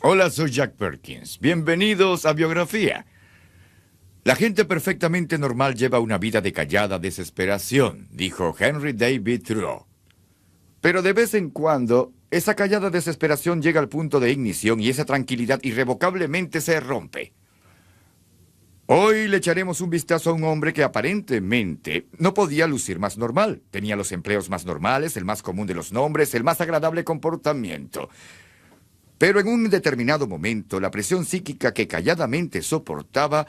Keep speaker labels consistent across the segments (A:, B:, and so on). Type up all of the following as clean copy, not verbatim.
A: Hola, soy Jack Perkins. Bienvenidos a Biografía. La gente perfectamente normal lleva una vida de callada desesperación, dijo Henry David Thoreau. Pero de vez en cuando, esa callada desesperación llega al punto de ignición y esa tranquilidad irrevocablemente se rompe. Hoy le echaremos un vistazo a un hombre que aparentemente no podía lucir más normal. Tenía los empleos más normales, el más común de los nombres, el más agradable comportamiento. Pero en un determinado momento, la presión psíquica que calladamente soportaba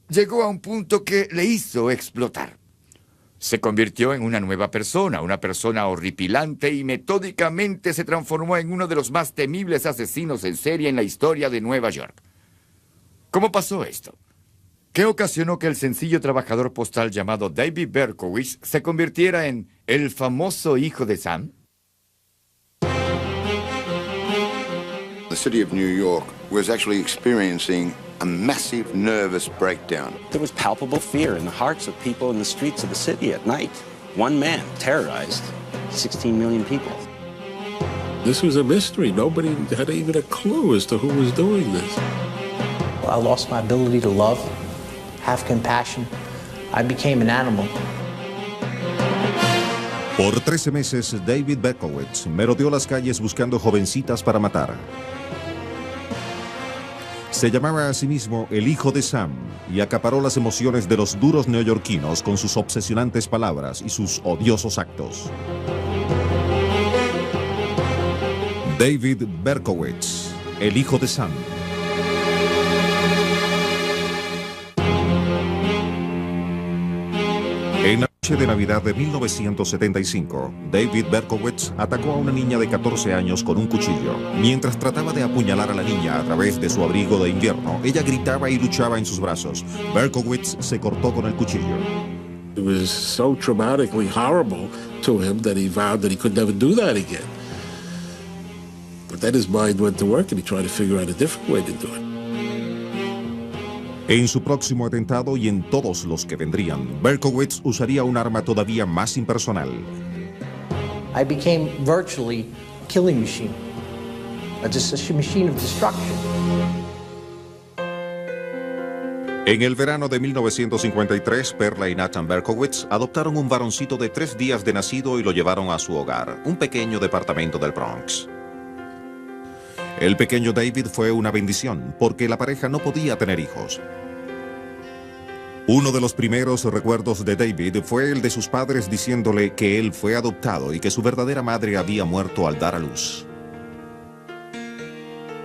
A: llegó a un punto que le hizo explotar. Se convirtió en una nueva persona, una persona horripilante y metódicamente se transformó en uno de los más temibles asesinos en serie en la historia de Nueva York. ¿Cómo pasó esto? ¿Qué ocasionó que el sencillo trabajador postal llamado David Berkowitz se convirtiera en el famoso hijo de Sam?
B: The city of New York was actually experiencing a massive nervous breakdown.
C: There was palpable fear in the hearts of people in the streets of the city at night. One man terrorized 16 million people.
D: This was a mystery. Nobody had even a clue as to who was doing this.
E: I lost my ability to love, have compassion. I became an animal.
F: Por 13 meses, David Berkowitz merodeó las calles buscando jovencitas para matar. Se llamaba a sí mismo el hijo de Sam y acaparó las emociones de los duros neoyorquinos con sus obsesionantes palabras y sus odiosos actos. David Berkowitz, el hijo de Sam. En la noche de Navidad de 1975, David Berkowitz atacó a una niña de 14 años con un cuchillo. Mientras trataba de apuñalar a la niña a través de su abrigo de invierno, ella gritaba y luchaba en sus brazos. Berkowitz se cortó con el cuchillo.
D: It was so traumatically horrible to him that he vowed that he could never do that again. But then his mind went to work and he tried to figure out a different way to do it.
F: En su próximo atentado y en todos los que vendrían, Berkowitz usaría un arma todavía más impersonal.
E: I became virtually a killing machine, a machine of destruction.
F: En el verano de 1953, Perla y Nathan Berkowitz adoptaron un varoncito de 3 días de nacido y lo llevaron a su hogar, un pequeño departamento del Bronx. El pequeño David fue una bendición, porque la pareja no podía tener hijos. Uno de los primeros recuerdos de David fue el de sus padres diciéndole que él fue adoptado y que su verdadera madre había muerto al dar a luz.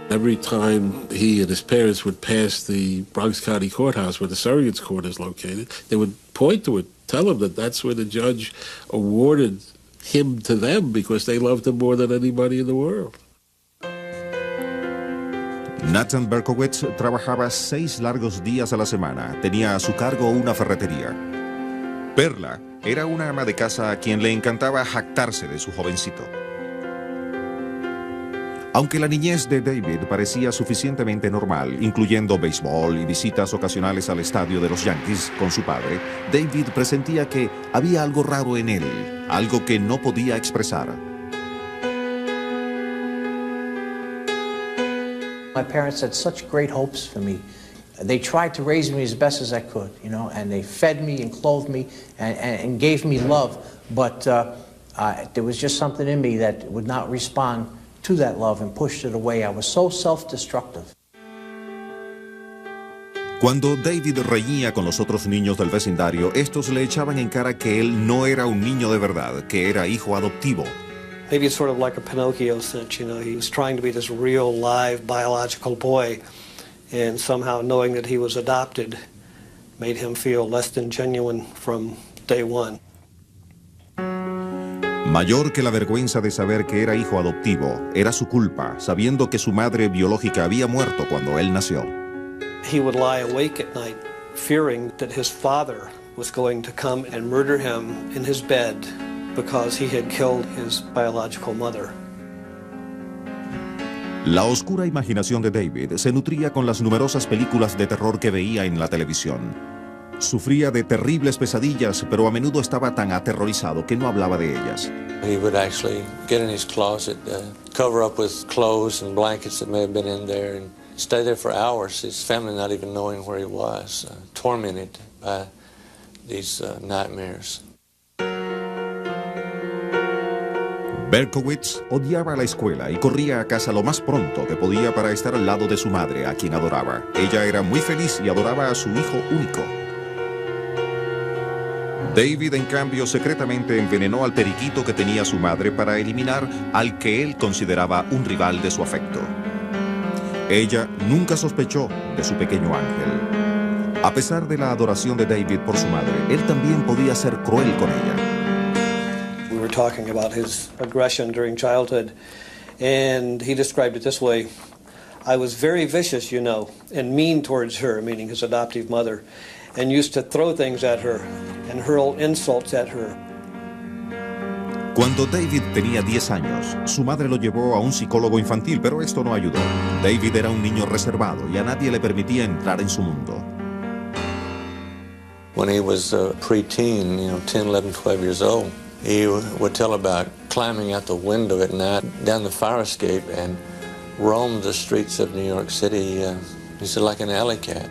D: Every time he and his parents would pass the Bronx County Courthouse where the Surrogates Court is located, they would point to it, tell him that that's where the judge awarded him to them because they loved him more than anybody in the world.
F: Nathan Berkowitz trabajaba 6 largos días a la semana. Tenía a su cargo una ferretería. Perla era una ama de casa a quien le encantaba jactarse de su jovencito. Aunque la niñez de David parecía suficientemente normal, incluyendo béisbol y visitas ocasionales al estadio de los Yankees con su padre, David presentía que había algo raro en él, algo que no podía expresar.
E: My parents had such great hopes for me. They tried to raise me as best as I could, you know, and they fed me and clothed me and gave me love. But there was just something in me that would not respond to that love and pushed it away. I was so self-destructive.
F: Cuando David reñía con los otros niños del vecindario, estos le echaban en cara que él no era un niño de verdad, que era hijo adoptivo.
G: Maybe it's sort of like a Pinocchio cinch, you know, he was trying to be this real, live, biological boy, and somehow knowing that he was adopted made him feel less than genuine from day one.
F: Mayor que la vergüenza de saber que era hijo adoptivo, era su culpa, sabiendo que su madre biológica había muerto cuando él nació.
G: He would lie awake at night, fearing that his father was going to come and murder him in his bed because he had killed his biological mother.
F: La oscura imaginación de David se nutría con las numerosas películas de terror que veía en la televisión. Sufría de terribles pesadillas, pero a menudo estaba tan aterrorizado que no hablaba de ellas.
H: He would actually get in his closet, cover up with clothes and blankets that may have been in there, and stay there for hours, his family not even knowing where he was, tormented by these nightmares.
F: Berkowitz odiaba la escuela y corría a casa lo más pronto que podía para estar al lado de su madre, a quien adoraba. Ella era muy feliz y adoraba a su hijo único. David, en cambio, secretamente envenenó al periquito que tenía su madre para eliminar al que él consideraba un rival de su afecto. Ella nunca sospechó de su pequeño ángel. A pesar de la adoración de David por su madre, él también podía ser cruel con ella.
G: We were talking about his aggression during childhood, and he described it this way: I was very vicious, you know, and mean towards her, meaning his adoptive mother, and used to throw things at her and hurl insults at her.
F: Cuando David tenía 10 años, su madre lo llevó a un psicólogo infantil, pero esto no ayudó. David era un niño reservado y a nadie le permitía entrar en su mundo.
H: When he was a preteen, 10, 11, 12 years old, he would tell about climbing out the window at night, down the fire escape, and roam the streets of New York City, he said, like an alley cat.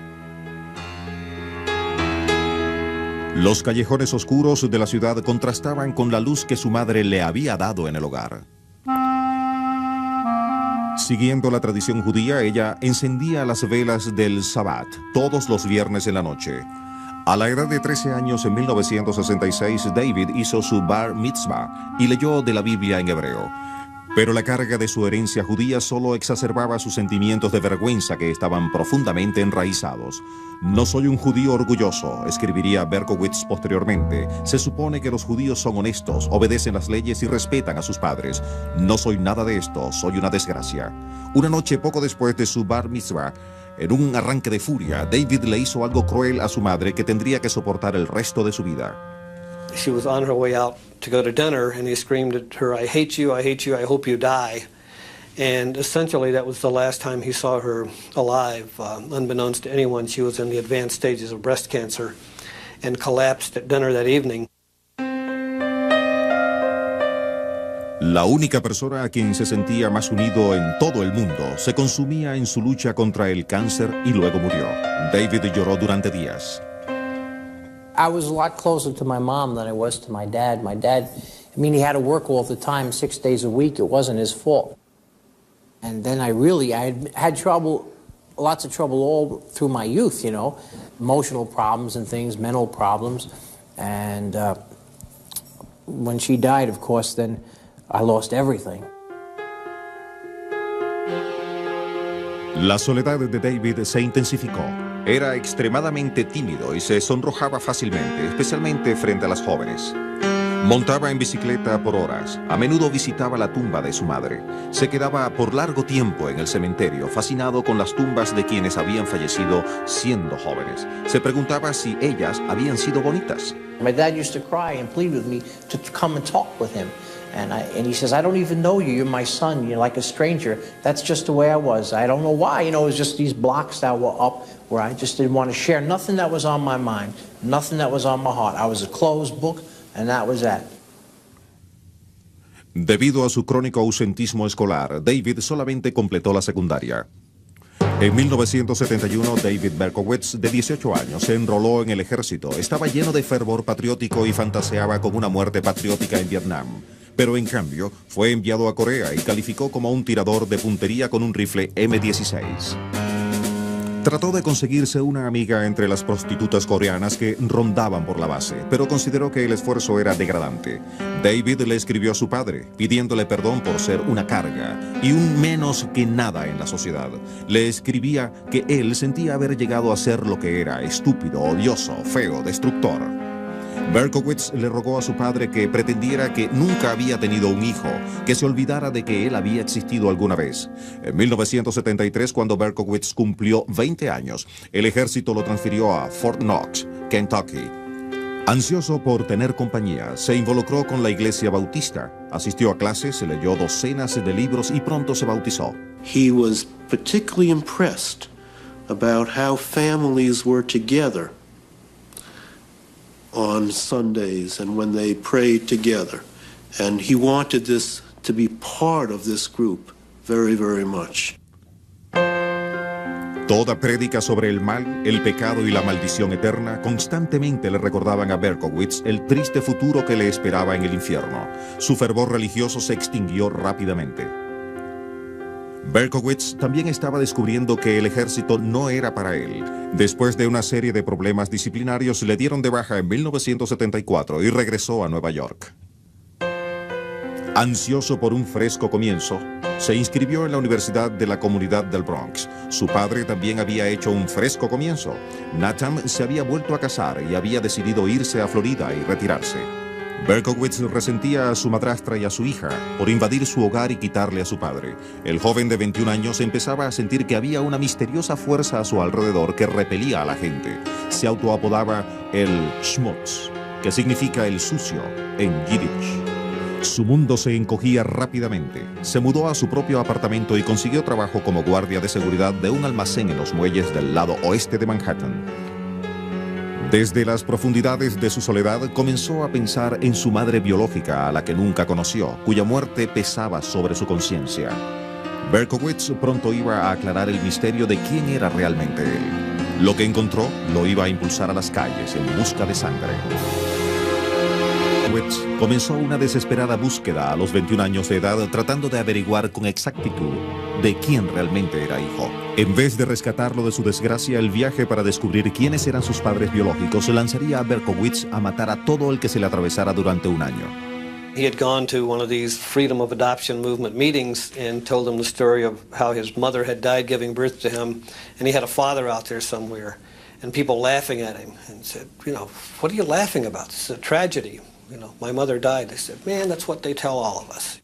F: Los callejones oscuros de la ciudad contrastaban con la luz que su madre le había dado en el hogar. Siguiendo la tradición judía, ella encendía las velas del Sabbat todos los viernes en la noche. A la edad de 13 años, en 1966, David hizo su bar mitzvah y leyó de la Biblia en hebreo. Pero la carga de su herencia judía solo exacerbaba sus sentimientos de vergüenza que estaban profundamente enraizados. No soy un judío orgulloso, escribiría Berkowitz posteriormente. Se supone que los judíos son honestos, obedecen las leyes y respetan a sus padres. No soy nada de esto, soy una desgracia. Una noche poco después de su bar mitzvah, en un arranque de furia, David le hizo algo cruel a su madre que tendría que soportar el resto de su vida.
G: She was on her way out to go to dinner, and he screamed at her, I hate you, I hope you die. And essentially that was the last time he saw her alive. Unbeknownst to anyone, she was in the advanced stages of breast cancer and collapsed at dinner that evening.
F: La única persona a quien se sentía más unido en todo el mundo se consumía en su lucha contra el cáncer y luego murió. David lloró durante días.
E: I was a lot closer to my mom than I was to my dad. My dad, he had to work all the time, 6 days a week. It wasn't his fault. And then I had trouble, lots of trouble all through my youth, emotional problems and things, mental problems. And when she died, of course, then I lost everything.
F: La soledad de David se intensificó. Era extremadamente tímido y se sonrojaba fácilmente, especialmente frente a las jóvenes. Montaba en bicicleta por horas. A menudo visitaba la tumba de su madre. Se quedaba por largo tiempo en el cementerio, fascinado con las tumbas de quienes habían fallecido siendo jóvenes. Se preguntaba si ellas habían sido bonitas.
E: My dad used to cry and plead with me to come and talk with him. And he says, I don't even know you. You're my son. You're like a stranger. That's just the way I was. I don't know why. It was just these blocks that were up where I just didn't want to share nothing that was on my mind, nothing that was on my heart. I was a closed book, and that was that.
F: Debido a su crónico ausentismo escolar, David solamente completó la secundaria. En 1971, David Berkowitz, de 18 años, se enroló en el ejército. Estaba lleno de fervor patriótico y fantaseaba con una muerte patriótica en Vietnam. Pero en cambio, fue enviado a Corea y calificó como un tirador de puntería con un rifle M16. Trató de conseguirse una amiga entre las prostitutas coreanas que rondaban por la base, pero consideró que el esfuerzo era degradante. David le escribió a su padre, pidiéndole perdón por ser una carga y un menos que nada en la sociedad. Le escribía que él sentía haber llegado a ser lo que era, estúpido, odioso, feo, destructor. Berkowitz le rogó a su padre que pretendiera que nunca había tenido un hijo, que se olvidara de que él había existido alguna vez. En 1973, cuando Berkowitz cumplió 20 años, el ejército lo transfirió a Fort Knox, Kentucky. Ansioso por tener compañía, se involucró con la iglesia bautista, asistió a clases, leyó docenas de libros y pronto se bautizó.
I: He was particularly impressed about how families were together on Sundays and when they prayed together. And he wanted this to be part of this group very, very much.
F: Toda prédica sobre el mal, el pecado y la maldición eterna constantemente le recordaban a Berkowitz el triste futuro que le esperaba en el infierno. Su fervor religioso se extinguió rápidamente. Berkowitz también estaba descubriendo que el ejército no era para él. Después de una serie de problemas disciplinarios, le dieron de baja en 1974 y regresó a Nueva York. Ansioso por un fresco comienzo, se inscribió en la Universidad de la Comunidad del Bronx. Su padre también había hecho un fresco comienzo. Nathan se había vuelto a casar y había decidido irse a Florida y retirarse. Berkowitz resentía a su madrastra y a su hija por invadir su hogar y quitarle a su padre. El joven de 21 años empezaba a sentir que había una misteriosa fuerza a su alrededor que repelía a la gente. Se autoapodaba el Schmutz, que significa el sucio en Yiddish. Su mundo se encogía rápidamente. Se mudó a su propio apartamento y consiguió trabajo como guardia de seguridad de un almacén en los muelles del lado oeste de Manhattan. Desde las profundidades de su soledad comenzó a pensar en su madre biológica, a la que nunca conoció, cuya muerte pesaba sobre su conciencia. Berkowitz pronto iba a aclarar el misterio de quién era realmente él. Lo que encontró lo iba a impulsar a las calles en busca de sangre. Berkowitz comenzó una desesperada búsqueda a los 21 años de edad, tratando de averiguar con exactitud de quién realmente era hijo. En vez de rescatarlo de su desgracia, el viaje para descubrir quiénes eran sus padres biológicos lanzaría a Berkowitz a matar a todo el que se le atravesara durante un año.
G: He had gone to one of these Freedom of Adoption movement meetings and told them the story of how his mother had died giving birth to him, and he had a father out there somewhere, and people laughing at him and said, you know, what are you laughing about? This is a tragedy. You know, my mother died. They said, man, that's what they tell all of us.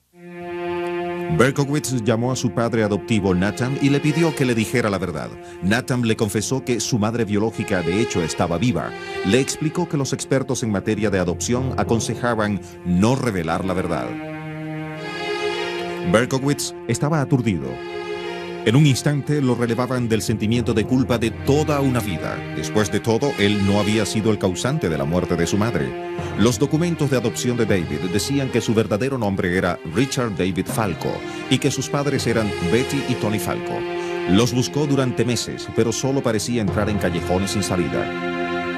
F: Berkowitz llamó a su padre adoptivo Nathan y le pidió que le dijera la verdad. Nathan le confesó que su madre biológica de hecho estaba viva. Le explicó que los expertos en materia de adopción aconsejaban no revelar la verdad. Berkowitz estaba aturdido. En un instante lo relevaban del sentimiento de culpa de toda una vida. Después de todo, él no había sido el causante de la muerte de su madre. Los documentos de adopción de David decían que su verdadero nombre era Richard David Falco y que sus padres eran Betty y Tony Falco. Los buscó durante meses, pero solo parecía entrar en callejones sin salida.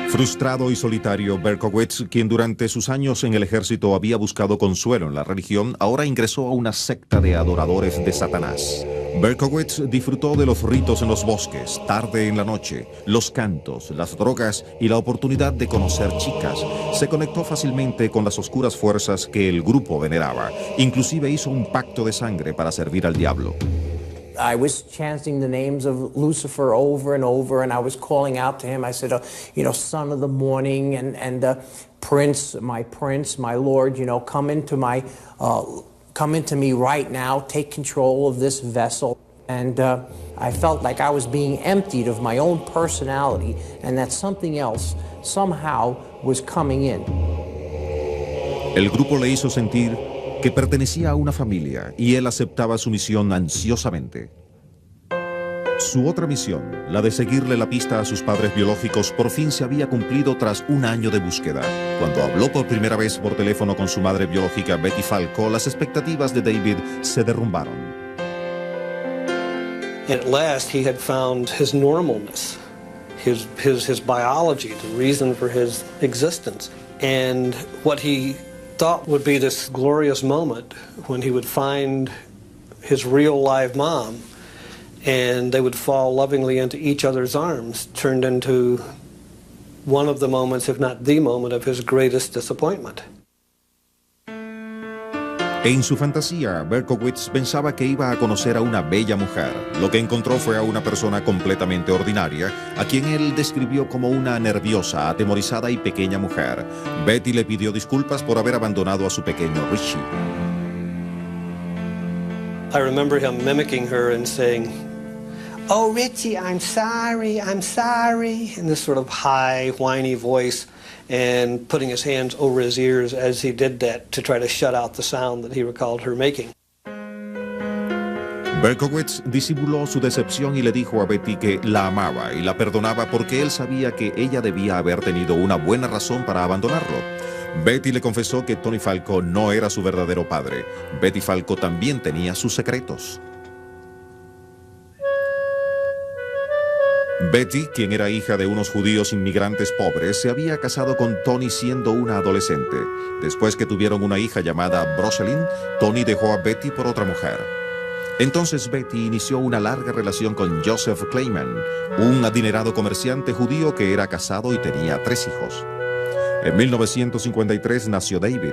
F: Frustrado y solitario, Berkowitz, quien durante sus años en el ejército había buscado consuelo en la religión, ahora ingresó a una secta de adoradores de Satanás. Berkowitz disfrutó de los ritos en los bosques, tarde en la noche, los cantos, las drogas y la oportunidad de conocer chicas. Se conectó fácilmente con las oscuras fuerzas que el grupo veneraba. Inclusive hizo un pacto de sangre para servir al diablo.
E: I was chanting the names of Lucifer over and over, and I was calling out to him. I said, you know, son of the morning, and prince, my Lord, you know, come into me right now, take control of this vessel. And I felt like I was being emptied of my own personality, and that something else somehow was coming in.
F: El grupo le hizo sentir que pertenecía a una familia y él aceptaba su misión ansiosamente. Su otra misión, la de seguirle la pista a sus padres biológicos, por fin se había cumplido tras un año de búsqueda. Cuando habló por primera vez por teléfono con su madre biológica Betty Falco, las expectativas de David se derrumbaron.
G: At last he had found his normalness, his biology, the reason for his existence, and what he thought would be this glorious moment when he would find his real live mom and they would fall lovingly into each other's arms, turned into one of the moments, if not the moment, of his greatest disappointment.
F: En su fantasía, Berkowitz pensaba que iba a conocer a una bella mujer. Lo que encontró fue a una persona completamente ordinaria, a quien él describió como una nerviosa, atemorizada y pequeña mujer. Betty le pidió disculpas por haber abandonado a su pequeño Richie.
G: I remember him mimicking her and saying, "Oh, Richie, I'm sorry, in this sort of high, whiny voice, and putting his hands over his ears as he did that to try to shut out the sound that he recalled her making.
F: Berkowitz disimuló su decepción y le dijo a Betty que la amaba y la perdonaba porque él sabía que ella debía haber tenido una buena razón para abandonarlo. Betty le confesó que Tony Falco no era su verdadero padre. Betty Falco también tenía sus secretos. Betty, quien era hija de unos judíos inmigrantes pobres, se había casado con Tony siendo una adolescente. Después que tuvieron una hija llamada Rosalyn, Tony dejó a Betty por otra mujer. Entonces Betty inició una larga relación con Joseph Kleiman, un adinerado comerciante judío que era casado y tenía 3 hijos. En 1953 nació David.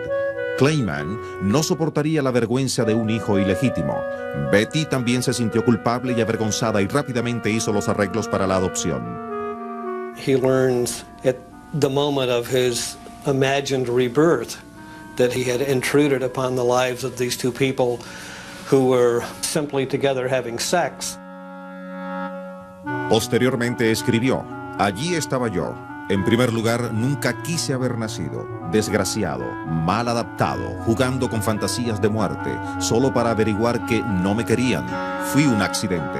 F: Kleiman no soportaría la vergüenza de un hijo ilegítimo. Betty también se sintió culpable y avergonzada y rápidamente hizo los arreglos para la adopción.
G: He learns at the moment of his imagined rebirth that he had intruded upon the lives of these two people who were simply together having sex.
F: Posteriormente escribió: allí estaba yo. En primer lugar, nunca quise haber nacido. Desgraciado, mal adaptado, jugando con fantasías de muerte, solo para averiguar que no me querían. Fui un accidente.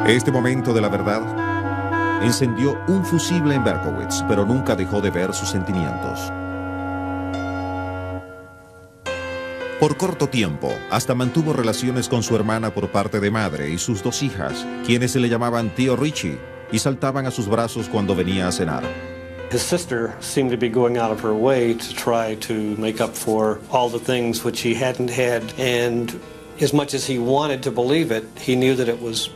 F: Este momento de la verdad encendió un fusible en Berkowitz, pero nunca dejó de ver sus sentimientos. Por corto tiempo, hasta mantuvo relaciones con su hermana por parte de madre y sus 2 hijas, quienes se le llamaban Tío Richie, y saltaban a sus brazos cuando venía a cenar.
G: His sister seemed to be going out of her way to try to make up for all the things which he hadn't had, and as much as he wanted to believe it, he knew that it was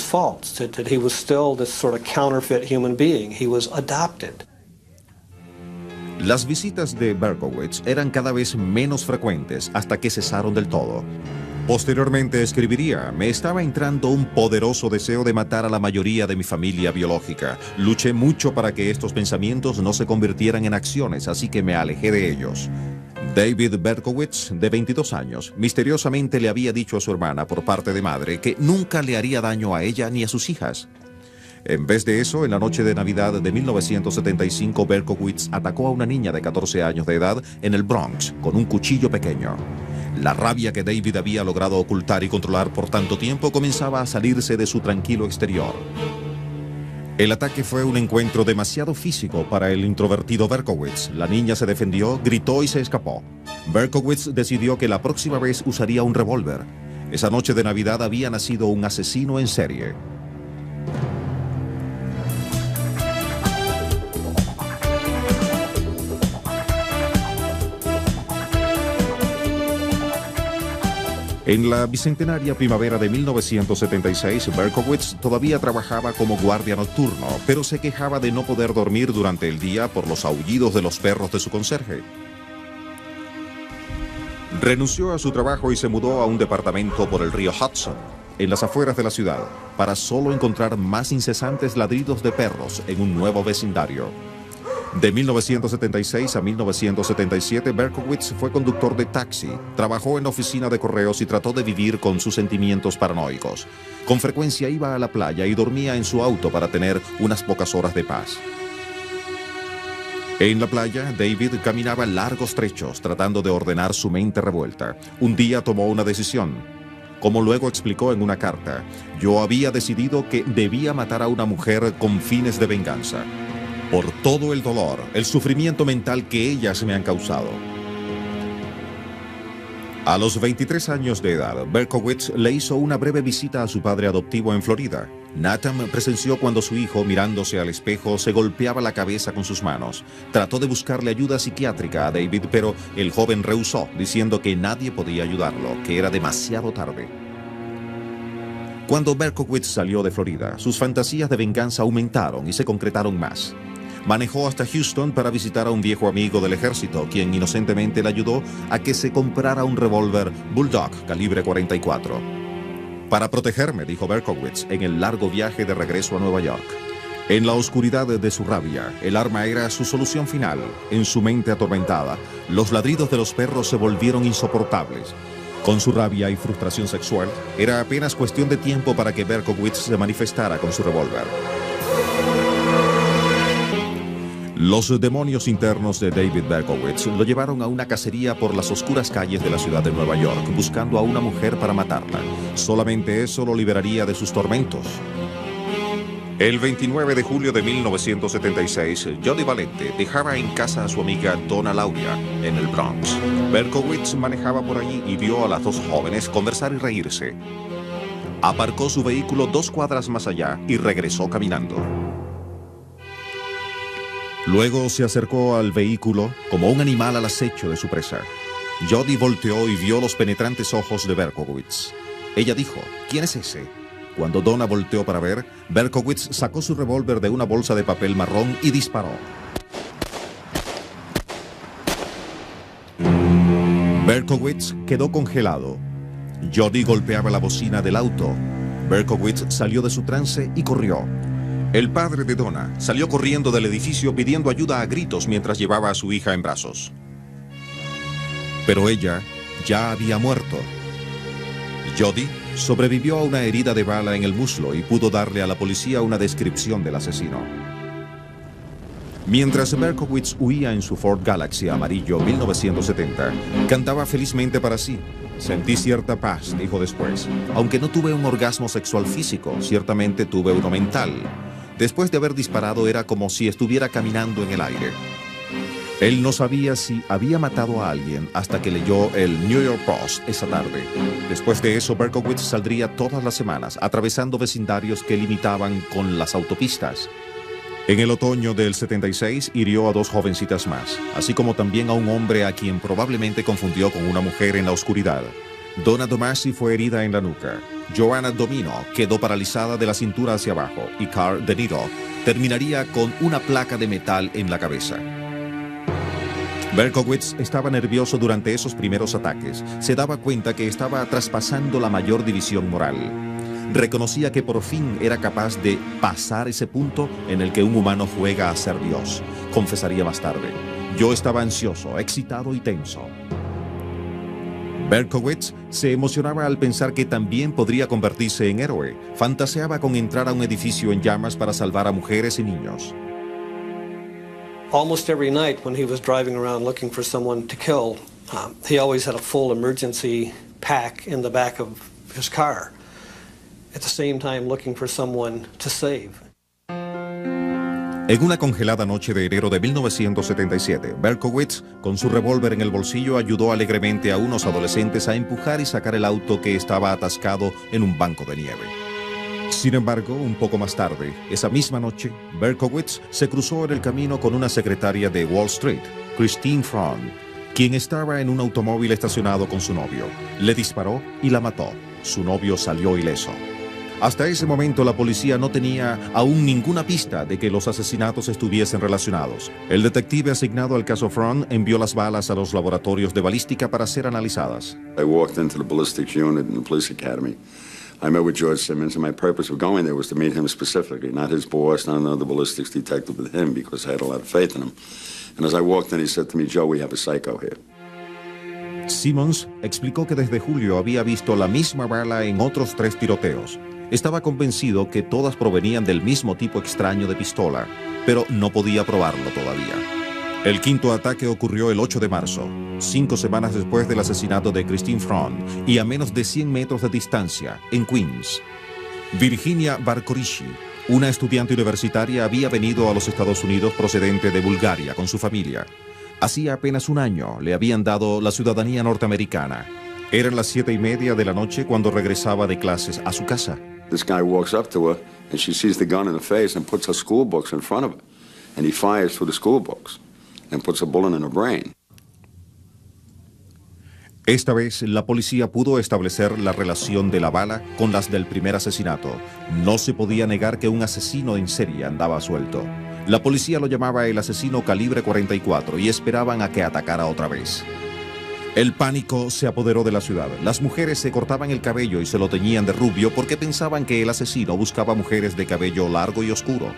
G: false, that he was still this sort of counterfeit human being. He was adopted.
F: Las visitas de Berkowitz eran cada vez menos frecuentes hasta que cesaron del todo. Posteriormente escribiría: me estaba entrando un poderoso deseo de matar a la mayoría de mi familia biológica. Luché mucho para que estos pensamientos no se convirtieran en acciones, así que me alejé de ellos. David Berkowitz, de 22 años, misteriosamente le había dicho a su hermana por parte de madre que nunca le haría daño a ella ni a sus hijas. En vez de eso, en la noche de Navidad de 1975, Berkowitz atacó a una niña de 14 años de edad en el Bronx con un cuchillo pequeño. La rabia que David había logrado ocultar y controlar por tanto tiempo comenzaba a salirse de su tranquilo exterior. El ataque fue un encuentro demasiado físico para el introvertido Berkowitz. La niña se defendió, gritó y se escapó. Berkowitz decidió que la próxima vez usaría un revólver. Esa noche de Navidad había nacido un asesino en serie. En la bicentenaria primavera de 1976, Berkowitz todavía trabajaba como guardia nocturno, pero se quejaba de no poder dormir durante el día por los aullidos de los perros de su conserje. Renunció a su trabajo y se mudó a un departamento por el río Hudson, en las afueras de la ciudad, para solo encontrar más incesantes ladridos de perros en un nuevo vecindario. De 1976 a 1977, Berkowitz fue conductor de taxi, trabajó en la oficina de correos y trató de vivir con sus sentimientos paranoicos. Con frecuencia iba a la playa y dormía en su auto para tener unas pocas horas de paz. En la playa, David caminaba largos trechos tratando de ordenar su mente revuelta. Un día tomó una decisión. Como luego explicó en una carta, yo había decidido que debía matar a una mujer con fines de venganza. Por todo el dolor, el sufrimiento mental que ellas me han causado. A los 23 años de edad, Berkowitz le hizo una breve visita a su padre adoptivo en Florida. Nathan presenció cuando su hijo, mirándose al espejo, se golpeaba la cabeza con sus manos. Trató de buscarle ayuda psiquiátrica a David, pero el joven rehusó, diciendo que nadie podía ayudarlo, que era demasiado tarde. Cuando Berkowitz salió de Florida, sus fantasías de venganza aumentaron y se concretaron más. Manejó hasta Houston para visitar a un viejo amigo del ejército, quien inocentemente le ayudó a que se comprara un revólver Bulldog calibre 44. Para protegerme, dijo Berkowitz en el largo viaje de regreso a Nueva York. En la oscuridad de su rabia, el arma era su solución final. En su mente atormentada, los ladridos de los perros se volvieron insoportables. Con su rabia y frustración sexual, era apenas cuestión de tiempo para que Berkowitz se manifestara con su revólver. Los demonios internos de David Berkowitz lo llevaron a una cacería por las oscuras calles de la ciudad de Nueva York, buscando a una mujer para matarla. Solamente eso lo liberaría de sus tormentos. El 29 de julio de 1976, Jody Valente dejaba en casa a su amiga Donna Lauria, en el Bronx. Berkowitz manejaba por allí y vio a las dos jóvenes conversar y reírse. Aparcó su vehículo 2 cuadras más allá y regresó caminando. Luego se acercó al vehículo como un animal al acecho de su presa. Jody volteó y vio los penetrantes ojos de Berkowitz. Ella dijo, ¿quién es ese? Cuando Donna volteó para ver, Berkowitz sacó su revólver de una bolsa de papel marrón y disparó. Berkowitz quedó congelado. Jody golpeaba la bocina del auto. Berkowitz salió de su trance y corrió. El padre de Donna salió corriendo del edificio pidiendo ayuda a gritos mientras llevaba a su hija en brazos. Pero ella ya había muerto. Jody sobrevivió a una herida de bala en el muslo y pudo darle a la policía una descripción del asesino. Mientras Berkowitz huía en su Ford Galaxy amarillo 1970, cantaba felizmente para sí. Sentí cierta paz, dijo después. Aunque no tuve un orgasmo sexual físico, ciertamente tuve uno mental. Después de haber disparado era como si estuviera caminando en el aire. Él no sabía si había matado a alguien hasta que leyó el New York Post esa tarde. Después de eso, Berkowitz saldría todas las semanas, atravesando vecindarios que limitaban con las autopistas. En el otoño del 76 hirió a 2 jovencitas más, así como también a un hombre a quien probablemente confundió con una mujer en la oscuridad. Donna Domasi fue herida en la nuca. Joanna Domino quedó paralizada de la cintura hacia abajo y Carl De Niro terminaría con una placa de metal en la cabeza. Berkowitz estaba nervioso durante esos primeros ataques. Se daba cuenta que estaba traspasando la mayor división moral. Reconocía que por fin era capaz de pasar ese punto en el que un humano juega a ser Dios. Confesaría más tarde. Yo estaba ansioso, excitado y tenso. Berkowitz se emocionaba al pensar que también podría convertirse en héroe. Fantaseaba con entrar a un edificio en llamas para salvar a mujeres y niños.
G: Almost every night when he was driving around looking for someone to kill, he always had a full emergency pack in the back of his car, at the same time looking for someone to save.
F: En una congelada noche de enero de 1977, Berkowitz, con su revólver en el bolsillo, ayudó alegremente a unos adolescentes a empujar y sacar el auto que estaba atascado en un banco de nieve. Sin embargo, un poco más tarde, esa misma noche, Berkowitz se cruzó en el camino con una secretaria de Wall Street, Christine Fraun, quien estaba en un automóvil estacionado con su novio. Le disparó y la mató. Su novio salió ileso. Hasta ese momento la policía no tenía aún ninguna pista de que los asesinatos estuviesen relacionados. El detective asignado al caso Fraun envió las balas a los laboratorios de balística para ser analizadas.
B: I walked into the ballistics unit in the police academy. I met with George Simmons, and my purpose of going there was to meet him specifically, not his boss, not another ballistics detective, but him, because I had a lot of faith in him. And as I walked in, he said to me, Joe, we have a psycho here.
F: Simmons explicó que desde julio había visto la misma bala en otros 3 tiroteos. Estaba convencido que todas provenían del mismo tipo extraño de pistola, pero no podía probarlo todavía. El quinto ataque ocurrió el 8 de marzo, 5 semanas después del asesinato de Christine Fraun y a menos de 100 metros de distancia, en Queens. Virginia Barkorishi, una estudiante universitaria, había venido a los Estados Unidos procedente de Bulgaria con su familia. Hacía apenas un año le habían dado la ciudadanía norteamericana. Eran las 7:30 de la noche cuando regresaba de clases a su casa.
B: This guy walks up to her, and she sees the gun in the face and puts her school books in front of her. And he fires through the school books and puts a bullet in her brain.
F: Esta vez, la policía pudo establecer la relación de la bala con las del primer asesinato. No se podía negar que un asesino en serie andaba suelto. La policía lo llamaba el asesino calibre 44 y esperaban a que atacara otra vez. El pánico se apoderó de la ciudad. Las mujeres se cortaban el cabello y se lo teñían de rubio porque pensaban que el asesino buscaba mujeres de cabello largo y oscuro.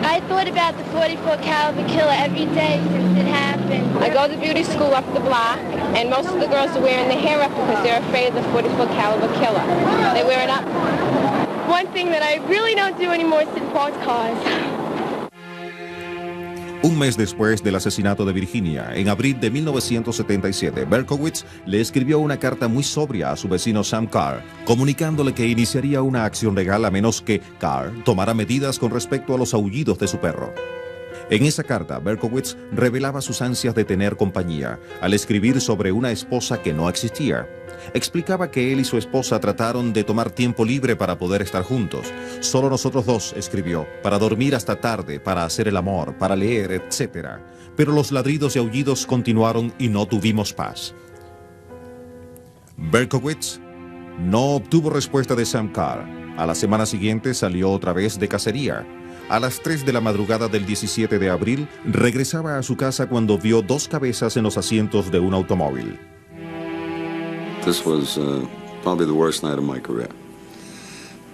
J: I thought about the 44 caliber killer every day since it happened. I go to beauty school up the block, and most of the girls are wearing their hair up because they're afraid of the 44 caliber killer. They wear it up. One thing that I really don't do anymore is sit in parked cars.
F: Un mes después del asesinato de Virginia, en abril de 1977, Berkowitz le escribió una carta muy sobria a su vecino Sam Carr, comunicándole que iniciaría una acción legal a menos que Carr tomara medidas con respecto a los aullidos de su perro. En esa carta, Berkowitz revelaba sus ansias de tener compañía, al escribir sobre una esposa que no existía. Explicaba que él y su esposa trataron de tomar tiempo libre para poder estar juntos. Solo nosotros dos, escribió, para dormir hasta tarde, para hacer el amor, para leer, etc. Pero los ladridos y aullidos continuaron y no tuvimos paz. Berkowitz no obtuvo respuesta de Sam Carr. A la semana siguiente salió otra vez de cacería. A las 3 de la madrugada del 17 de abril, regresaba a su casa cuando vio 2 cabezas en los asientos de un automóvil.
B: This was probably the worst night of my career.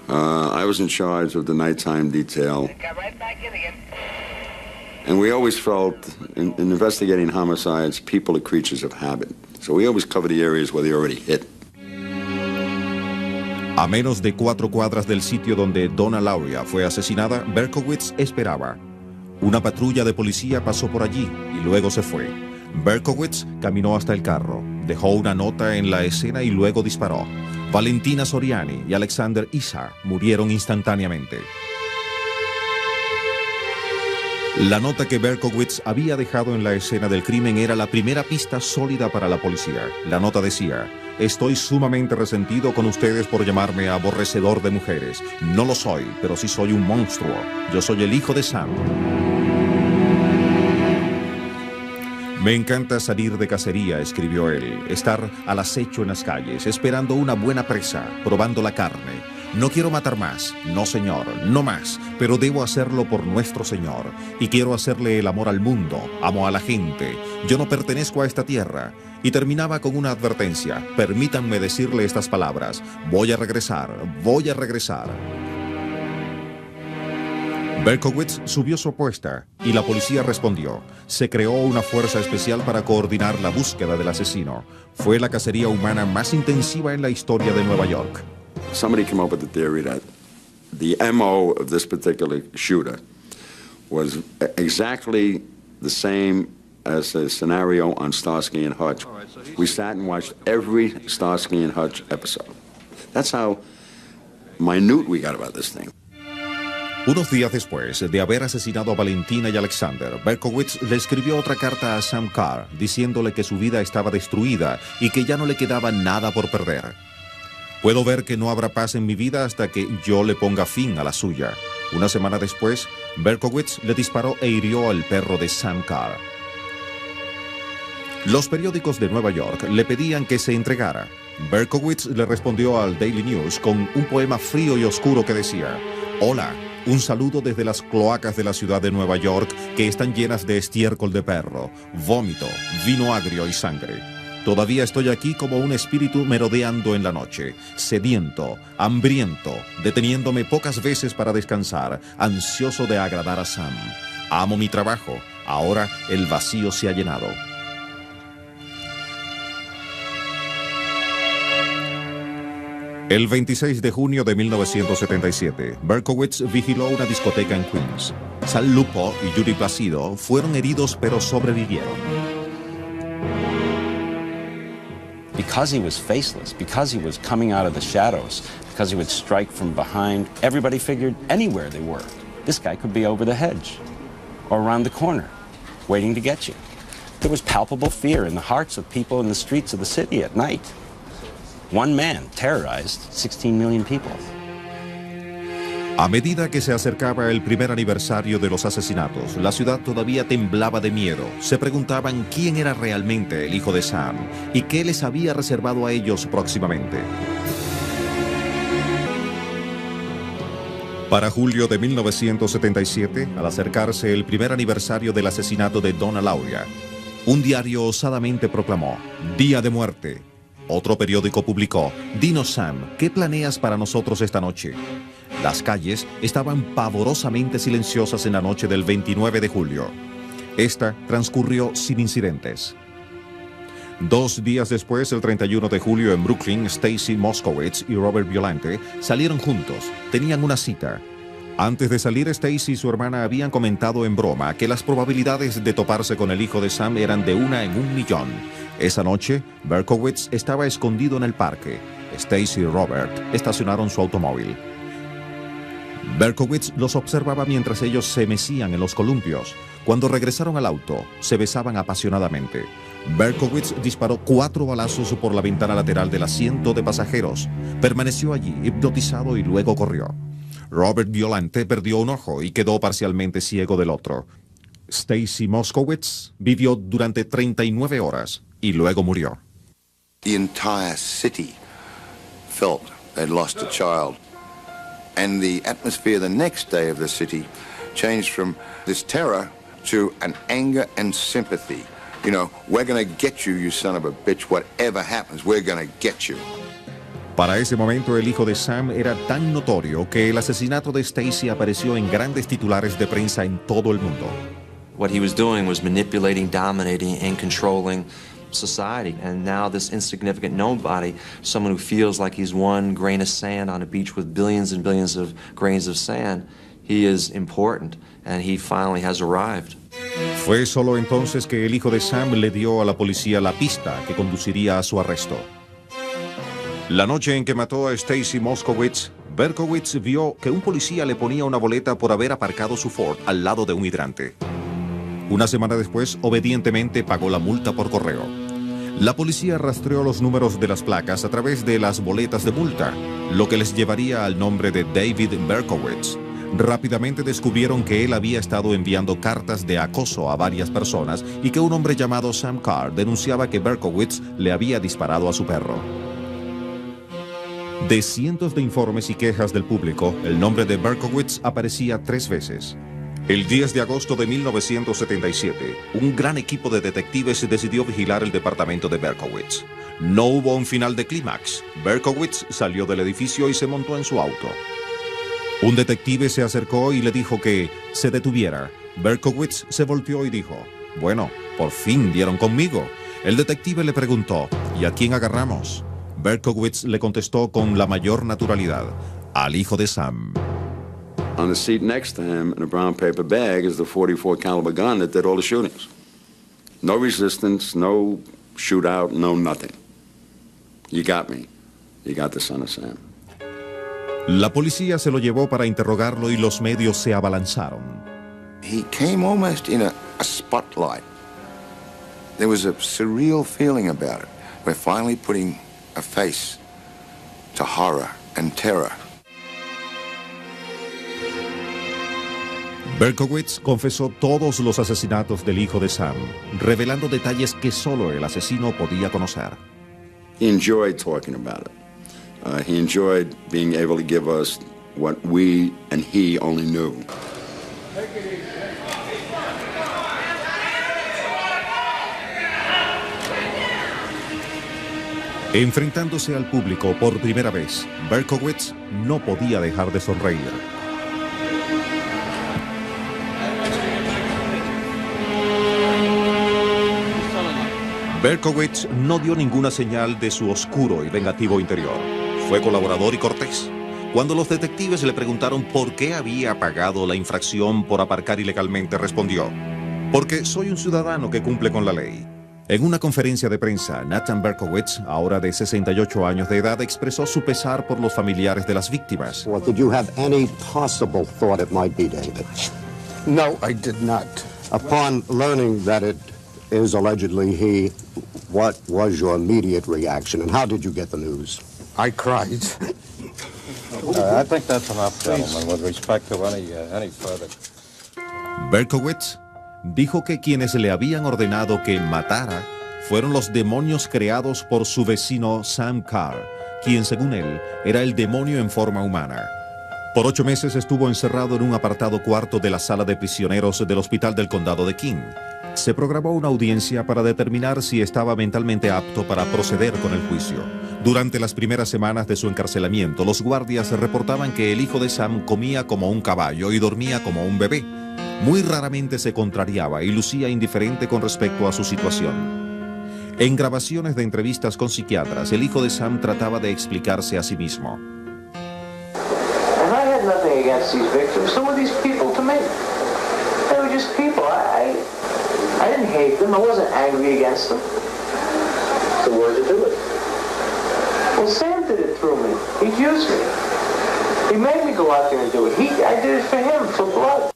B: I was in charge of the nighttime detail. And we always felt, in investigating homicides, people are creatures of habit. So we always cover the areas where they already hit.
F: A menos de 4 cuadras del sitio donde Donna Lauria fue asesinada, Berkowitz esperaba. Una patrulla de policía pasó por allí y luego se fue. Berkowitz caminó hasta el carro, dejó una nota en la escena y luego disparó. Valentina Soriani y Alexander Issa murieron instantáneamente. La nota que Berkowitz había dejado en la escena del crimen era la primera pista sólida para la policía. La nota decía: estoy sumamente resentido con ustedes por llamarme aborrecedor de mujeres. No lo soy, pero sí soy un monstruo. Yo soy el hijo de Sam. Me encanta salir de cacería, escribió él, estar al acecho en las calles, esperando una buena presa, probando la carne. No quiero matar más, no señor, no más, pero debo hacerlo por nuestro Señor. Y quiero hacerle el amor al mundo, amo a la gente. Yo no pertenezco a esta tierra. Y terminaba con una advertencia: permítanme decirle estas palabras: voy a regresar, voy a regresar. Berkowitz subió su apuesta y la policía respondió. Se creó una fuerza especial para coordinar la búsqueda del asesino. Fue la cacería humana más intensiva en la historia de Nueva York.
B: Somebody came up with the theory that the MO of this particular shooter was exactly the same as a scenario on Starsky and Hutch. We sat and watched every Starsky and Hutch episode. That's how minute we got about this thing.
F: Unos días después de haber asesinado a Valentina y Alexander, Berkowitz le escribió otra carta a Sam Carr diciéndole que su vida estaba destruida y que ya no le quedaba nada por perder. Puedo ver que no habrá paz en mi vida hasta que yo le ponga fin a la suya. Una semana después, Berkowitz le disparó e hirió al perro de Sam Carr. Los periódicos de Nueva York le pedían que se entregara. Berkowitz le respondió al Daily News con un poema frío y oscuro que decía: hola, un saludo desde las cloacas de la ciudad de Nueva York que están llenas de estiércol de perro, vómito, vino agrio y sangre. Todavía estoy aquí como un espíritu merodeando en la noche, sediento, hambriento, deteniéndome pocas veces para descansar, ansioso de agradar a Sam. Amo mi trabajo, ahora el vacío se ha llenado. El 26 de junio de 1977, Berkowitz vigiló una discoteca en Queens. Sal Lupo y Judy Placido fueron heridos pero sobrevivieron.
C: Because he was faceless, because he was coming out of the shadows, because he would strike from behind, everybody figured anywhere they were, this guy could be over the hedge or around the corner, waiting to get you. There was palpable fear in the hearts of people in the streets of the city at night. One man terrorized 16 million people.
F: A medida que se acercaba el primer aniversario de los asesinatos, la ciudad todavía temblaba de miedo. Se preguntaban quién era realmente el hijo de Sam y qué les había reservado a ellos próximamente. Para julio de 1977, al acercarse el primer aniversario del asesinato de Donna Lauria, un diario osadamente proclamó: Día de muerte. Otro periódico publicó: Dinos, Sam, ¿qué planeas para nosotros esta noche? Las calles estaban pavorosamente silenciosas en la noche del 29 de julio. Esta transcurrió sin incidentes. 2 días después, el 31 de julio en Brooklyn, Stacy Moskowitz y Robert Violante salieron juntos. Tenían una cita. Antes de salir, Stacy y su hermana habían comentado en broma que las probabilidades de toparse con el hijo de Sam eran de 1 en 1.000.000. Esa noche, Berkowitz estaba escondido en el parque. Stacy y Robert estacionaron su automóvil. Berkowitz los observaba mientras ellos se mecían en los columpios. Cuando regresaron al auto, se besaban apasionadamente. Berkowitz disparó 4 balazos por la ventana lateral del asiento de pasajeros. Permaneció allí, hipnotizado, y luego corrió. Robert Violante perdió un ojo y quedó parcialmente ciego del otro. Stacy Moskowitz vivió durante 39 horas y luego murió.
K: The entire city felt they'd lost a child. And the atmosphere the next day of the city changed from this terror to an anger and sympathy. You know, we're going to get you, you son of a bitch. Whatever happens, we're going to get you.
F: Para ese momento, el hijo de Sam era tan notorio que el asesinato de Stacy apareció en grandes titulares de prensa en todo el mundo.
L: What he was doing was manipulating, dominating, and controlling society. And now this insignificant nobody, someone who feels like he's one grain of sand on a beach with billions and billions of grains of sand, he is important, and he finally has arrived.
F: Fue solo entonces que el hijo de Sam le dio a la policía la pista que conduciría a su arresto. La noche en que mató a Stacy Moskowitz, Berkowitz vio que un policía le ponía una boleta por haber aparcado su Ford al lado de un hidrante. Una semana después, obedientemente pagó la multa por correo. La policía rastreó los números de las placas a través de las boletas de multa, lo que les llevaría al nombre de David Berkowitz. Rápidamente descubrieron que él había estado enviando cartas de acoso a varias personas y que un hombre llamado Sam Carr denunciaba que Berkowitz le había disparado a su perro. De cientos de informes y quejas del público, el nombre de Berkowitz aparecía 3 veces. El 10 de agosto de 1977, un gran equipo de detectives decidió vigilar el departamento de Berkowitz. No hubo un final de clímax. Berkowitz salió del edificio y se montó en su auto. Un detective se acercó y le dijo que se detuviera. Berkowitz se volteó y dijo: «Bueno, por fin dieron conmigo». El detective le preguntó: «¿Y a quién agarramos?». Berkowitz le contestó con la mayor naturalidad: «Al hijo de Sam».
B: On the seat next to him in a brown paper bag is the .44 caliber gun that did all the shootings. No resistance, no shootout, no nothing. You got me. You got the son of Sam.
F: La policía se lo llevó para interrogarlo y los medios se abalanzaron.
K: He came almost in a spotlight. There was a surreal feeling about it. We're finally putting a face to horror and terror.
F: Berkowitz confesó todos los asesinatos del hijo de Sam, revelando detalles que solo el asesino podía conocer.
B: He enjoyed talking about it. He enjoyed being able to give us what we and he only knew.
F: Enfrentándose al público por primera vez, Berkowitz no podía dejar de sonreír. Berkowitz no dio ninguna señal de su oscuro y vengativo interior. Fue colaborador y cortés. Cuando los detectives le preguntaron por qué había pagado la infracción por aparcar ilegalmente, respondió: «Porque soy un ciudadano que cumple con la ley». En una conferencia de prensa, Nathan Berkowitz, ahora de 68 años de edad, expresó su pesar por los familiares de las víctimas.
M: Well, did you have any possible thought it might be David?
N: No, I did not.
M: Upon learning that it is allegedly he, what was your immediate reaction, and how did you get the news?
N: I cried.
O: I think that's enough, gentlemen, with respect to any further.
F: Berkowitz dijo que quienes le habían ordenado que matara fueron los demonios creados por su vecino Sam Carr, quien según él era el demonio en forma humana. Por 8 meses estuvo encerrado en un apartado cuarto de la sala de prisioneros del Hospital del Condado de King. Se programó una audiencia para determinar si estaba mentalmente apto para proceder con el juicio. Durante las primeras semanas de su encarcelamiento, los guardias reportaban que el hijo de Sam comía como un caballo y dormía como un bebé. Muy raramente se contrariaba y lucía indiferente con respecto a su situación. En grabaciones de entrevistas con psiquiatras, el hijo de Sam trataba de explicarse a sí mismo.
P: I had nothing
E: anything against these victims. Who were these people to me? They were just people. I didn't hate them. I wasn't angry against them. So why did you do it? Well, Sam did it through me. He used me. He made me go out there and do it. I did it for him, for blood.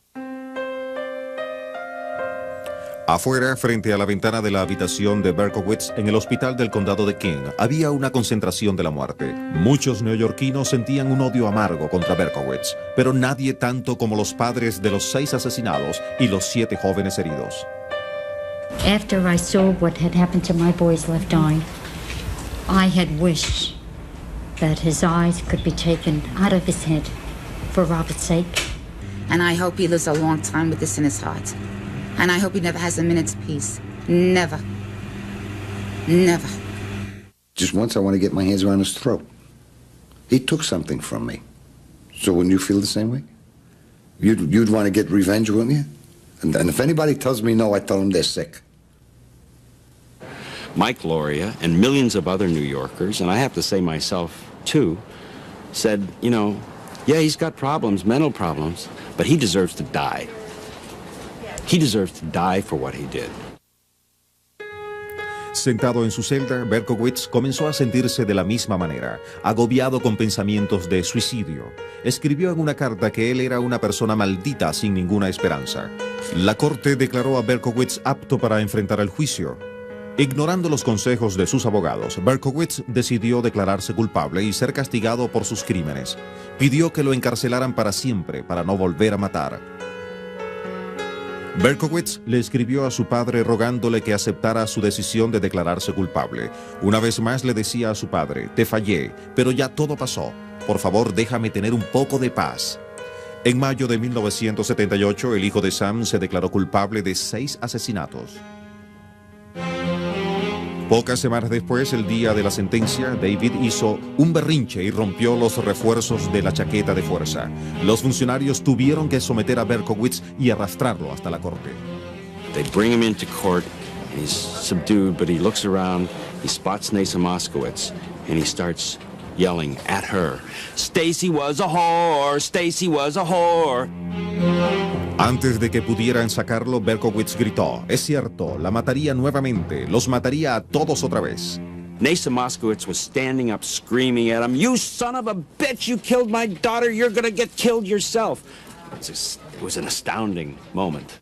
F: Afuera, frente a la ventana de la habitación de Berkowitz en el hospital del condado de King, había una concentración de la muerte. Muchos neoyorquinos sentían un odio amargo contra Berkowitz, pero nadie tanto como los padres de los 6 asesinados y los 7 jóvenes heridos.
P: After I saw what had happened to my boy's left eye, I had wished that his eyes could be taken out of his head for Robert's sake.
Q: And I hope he lives a long time with this in his heart. And I hope he never has a minute's peace. Never. Never.
K: Just once I want to get my hands around his throat. He took something from me. So wouldn't you feel the same way? You'd want to get revenge, wouldn't you? And if anybody tells me no, I tell them they're sick.
C: Mike Loria and millions of other New Yorkers, and I have to say myself too, said, you know, yeah, he's got problems, mental problems, but he deserves to die. He deserves to die for what he did.
F: Sentado en su celda, Berkowitz comenzó a sentirse de la misma manera, agobiado con pensamientos de suicidio. Escribió en una carta que él era una persona maldita sin ninguna esperanza. La corte declaró a Berkowitz apto para enfrentar el juicio. Ignorando los consejos de sus abogados, Berkowitz decidió declararse culpable y ser castigado por sus crímenes. Pidió que lo encarcelaran para siempre, para no volver a matar. Berkowitz le escribió a su padre rogándole que aceptara su decisión de declararse culpable. Una vez más le decía a su padre, te fallé, pero ya todo pasó. Por favor, déjame tener un poco de paz. En mayo de 1978, el hijo de Sam se declaró culpable de 6 asesinatos. Pocas semanas después, el día de la sentencia, David hizo un berrinche y rompió los refuerzos de la chaqueta de fuerza. Los funcionarios tuvieron que someter a Berkowitz y arrastrarlo hasta la corte.
C: They bring him into court, and he's subdued, but he looks around, he spots Nasa Moskowitz, and he starts yelling at her, Stacy was a whore, Stacy was a whore.
F: Antes de que pudieran sacarlo, Berkowitz gritó, es cierto, la mataría nuevamente, los mataría a todos otra vez.
C: Nasa Moskowitz was standing up screaming at him, you son of a bitch, you killed my daughter, you're gonna get killed yourself. It was an astounding moment.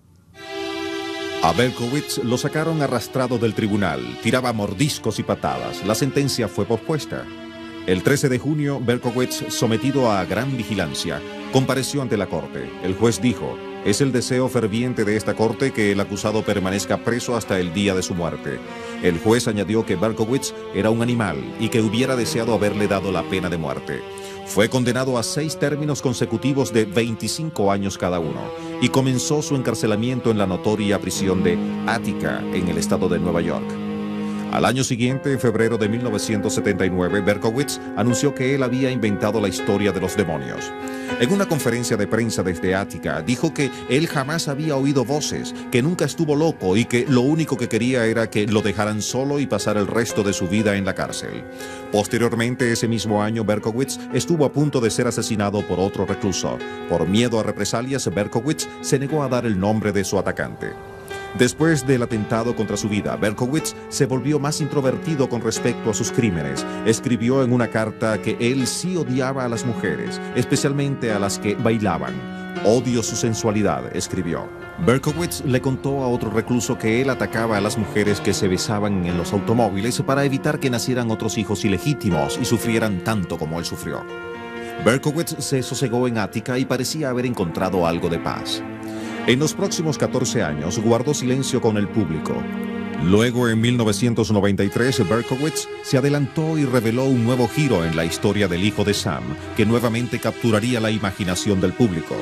F: A Berkowitz lo sacaron arrastrado del tribunal, tiraba mordiscos y patadas. La sentencia fue pospuesta. El 13 de junio, Berkowitz, sometido a gran vigilancia, compareció ante la corte. El juez dijo, es el deseo ferviente de esta corte que el acusado permanezca preso hasta el día de su muerte. El juez añadió que Berkowitz era un animal y que hubiera deseado haberle dado la pena de muerte. Fue condenado a 6 términos consecutivos de 25 años cada uno y comenzó su encarcelamiento en la notoria prisión de Attica, en el estado de Nueva York. Al año siguiente, en febrero de 1979, Berkowitz anunció que él había inventado la historia de los demonios. En una conferencia de prensa desde Attica, dijo que él jamás había oído voces, que nunca estuvo loco y que lo único que quería era que lo dejaran solo y pasar el resto de su vida en la cárcel. Posteriormente, ese mismo año, Berkowitz estuvo a punto de ser asesinado por otro recluso. Por miedo a represalias, Berkowitz se negó a dar el nombre de su atacante. Después del atentado contra su vida, Berkowitz se volvió más introvertido con respecto a sus crímenes. Escribió en una carta que él sí odiaba a las mujeres, especialmente a las que bailaban. Odio su sensualidad, escribió. Berkowitz le contó a otro recluso que él atacaba a las mujeres que se besaban en los automóviles para evitar que nacieran otros hijos ilegítimos y sufrieran tanto como él sufrió. Berkowitz se sosegó en Attica y parecía haber encontrado algo de paz. En los próximos 14 años guardó silencio con el público. Luego, en 1993, Berkowitz se adelantó y reveló un nuevo giro en la historia del hijo de Sam, que nuevamente capturaría la imaginación del público.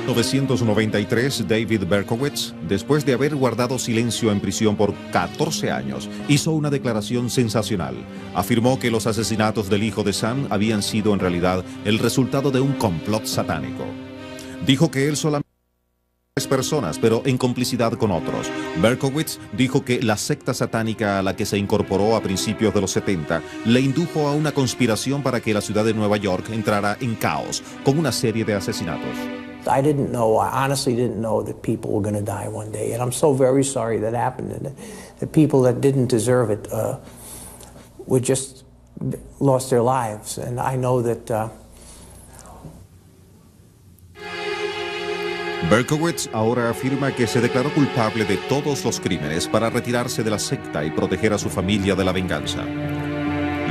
F: En 1993, David Berkowitz, después de haber guardado silencio en prisión por 14 años, hizo una declaración sensacional. Afirmó que los asesinatos del hijo de Sam habían sido en realidad el resultado de un complot satánico. Dijo que él solamente personas, pero en complicidad con otros. Berkowitz dijo que la secta satánica a la que se incorporó a principios de los 70 le indujo a una conspiración para que la ciudad de Nueva York entrara en caos, con una serie de asesinatos.
E: I honestly didn't know that people were going to die one day, and I'm so very sorry that happened, and the people that didn't deserve it were just lost their lives, and I know that...
F: Berkowitz ahora afirma que se declaró culpable de todos los crímenes para retirarse de la secta y proteger a su familia de la venganza.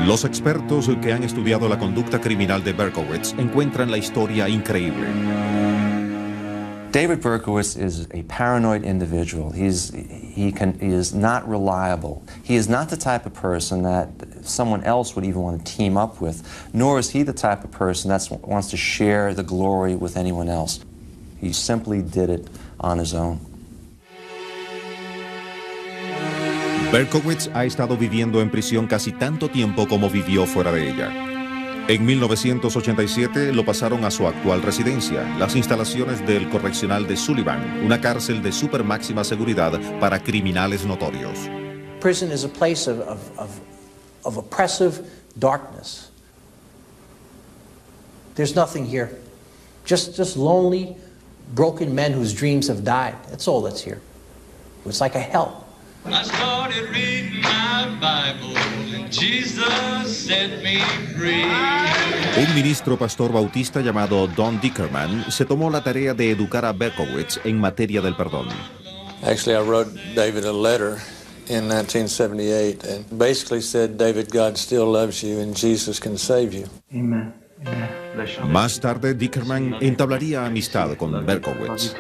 F: Los expertos que han estudiado la conducta criminal de Berkowitz encuentran la historia increíble.
L: David Berkowitz is a paranoid individual. He is not reliable. He is not the type of person that someone else would even want to team up with, nor is he the type of person that wants to share the glory with anyone else. He simply did it on his own.
F: Berkowitz ha estado viviendo en prisión casi tanto tiempo como vivió fuera de ella. En 1987 lo pasaron a su actual residencia, las instalaciones del Correccional de Sullivan, una cárcel de super máxima seguridad para criminales notorios.
E: Prison is a place of oppressive darkness. There's nothing here. Just lonely, broken men whose dreams have died. That's all that's here. It's like a hell.
R: I started reading my Bible and Jesus set me free.
F: Un ministro pastor bautista llamado Don Dickerman se tomó la tarea de educar a Berkowitz en materia del perdón.
H: Actually, I wrote David a letter in 1978 and basically said, David, God still loves you and Jesus can save you.
E: Amen.
F: Más tarde, Dickerman entablaría amistad con Berkowitz.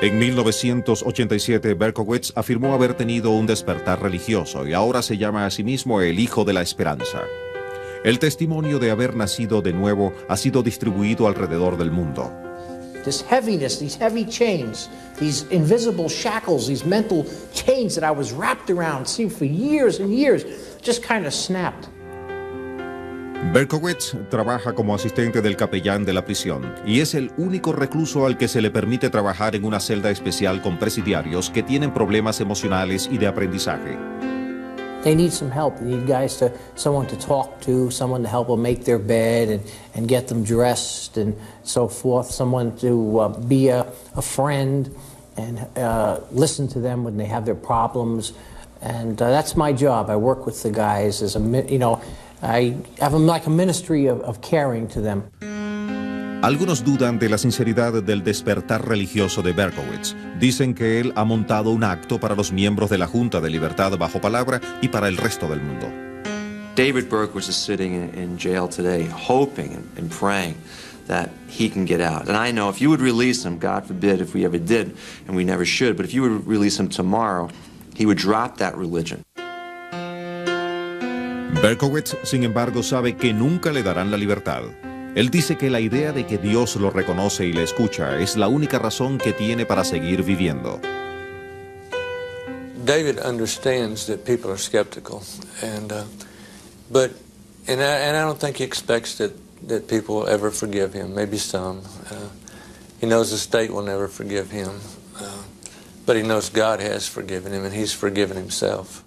F: En 1987, Berkowitz afirmó haber tenido un despertar religioso y ahora se llama a sí mismo el Hijo de la Esperanza. El testimonio de haber nacido de nuevo ha sido distribuido alrededor del mundo.
E: This heaviness, these heavy chains, these invisible shackles, these mental chains that I was wrapped around, see, for years and years, just kind of snapped.
F: Berkowitz trabaja como asistente del capellán de la prisión y es el único recluso al que se le permite trabajar en una celda especial con presidiarios que tienen problemas emocionales y de aprendizaje.
E: They need some help. They need someone to talk to, someone to help them make their bed and get them dressed and so forth, someone to be a friend and listen to them when they have their problems. And that's my job. I work with the guys as I have like a ministry of caring to them.
F: Algunos dudan de la sinceridad del despertar religioso de Berkowitz. Dicen que él ha montado un acto para los miembros de la Junta de Libertad Bajo Palabra y para el resto del mundo.
L: David Berkowitz is sitting in jail today, hoping and praying that he can get out. And I know if you would release him, God forbid if we ever did, and we never should, but if you would release him tomorrow, he would drop that religion.
F: Berkowitz, sin embargo, sabe que nunca le darán la libertad. Él dice que la idea de que Dios lo reconoce y le escucha es la única razón que tiene para seguir viviendo.
H: David understands that people are skeptical, and I don't think he expects that people will ever forgive him. Maybe some. He knows the state will never forgive him, but he knows God has forgiven him, and he's forgiven himself.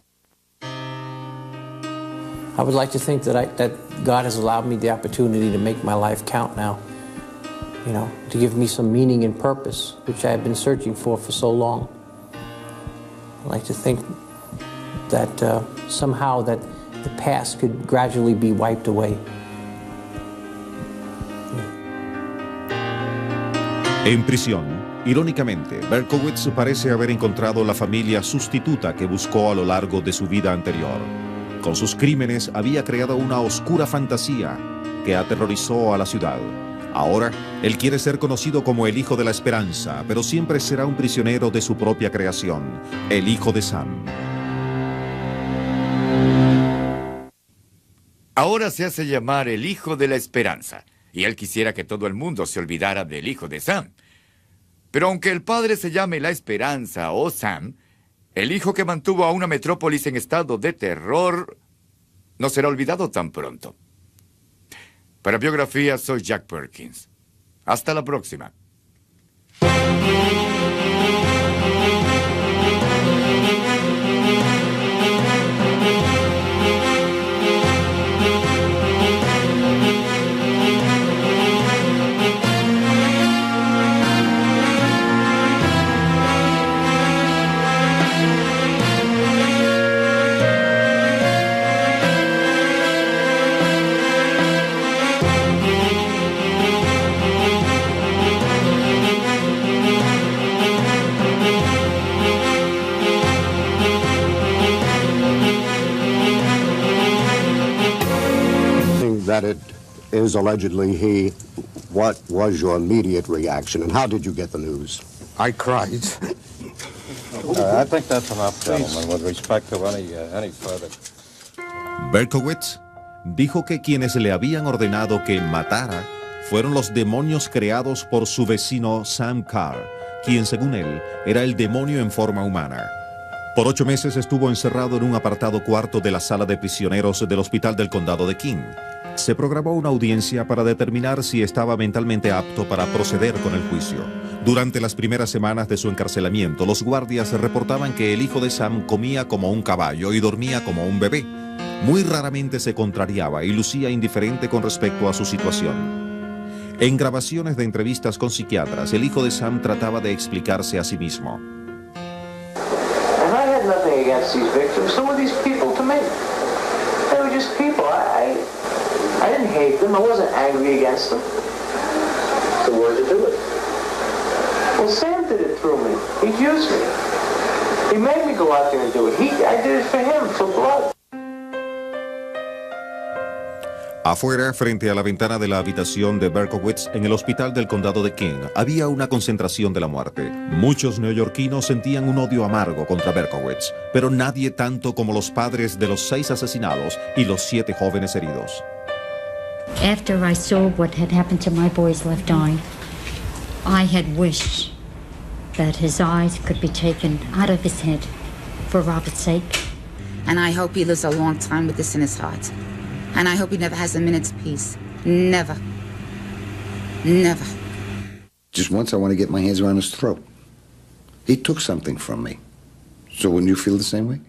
E: I would like to think that God has allowed me the opportunity to make my life count now, to give me some meaning and purpose, which I have been searching for so long. I'd like to think that somehow that the past could gradually be wiped away.
F: En prisión, irónicamente, Berkowitz parece haber encontrado la familia sustituta que buscó a lo largo de su vida anterior. Con sus crímenes había creado una oscura fantasía que aterrorizó a la ciudad. Ahora, él quiere ser conocido como el Hijo de la Esperanza, pero siempre será un prisionero de su propia creación, el Hijo de Sam.
A: Ahora se hace llamar el Hijo de la Esperanza, y él quisiera que todo el mundo se olvidara del Hijo de Sam. Pero aunque el padre se llame la Esperanza o Sam, el hijo que mantuvo a una metrópolis en estado de terror no será olvidado tan pronto. Para Biografía, soy Jack Perkins. Hasta la próxima.
M: That it is allegedly he, what was your immediate reaction, and how did you get the news?
N: I cried.
O: I think that's enough, gentlemen, with respect to any further.
F: Berkowitz dijo que quienes le habían ordenado que matara fueron los demonios creados por su vecino Sam Carr, quien según él era el demonio en forma humana. Por 8 meses estuvo encerrado en un apartado cuarto de la sala de prisioneros del Hospital del Condado de King. Se programó una audiencia para determinar si estaba mentalmente apto para proceder con el juicio. Durante las primeras semanas de su encarcelamiento, los guardias reportaban que el hijo de Sam comía como un caballo y dormía como un bebé. Muy raramente se contrariaba y lucía indiferente con respecto a su situación. En grabaciones de entrevistas con psiquiatras, el hijo de Sam trataba de explicarse a sí mismo.
E: And I had nothing against these victims. So were these people to me. They were just people. I didn't hate them. I wasn't angry against them. So why'd you do it? Well, Sam did it through me. He used me. He made me go out there and do it. I did it for him, for blood.
F: Afuera, frente a la ventana de la habitación de Berkowitz en el Hospital del Condado de King, había una concentración de la muerte. Muchos neoyorquinos sentían un odio amargo contra Berkowitz, pero nadie tanto como los padres de los 6 asesinados y los 7 jóvenes heridos.
P: After I saw what had happened to my boy's left eye, I had wished that his eyes could be taken out of his head for Robert's sake.
Q: And I hope he lives a long time with this in his heart. And I hope he never has a minute's peace. Never. Never.
K: Just once I want to get my hands around his throat. He took something from me. So wouldn't you feel the same way?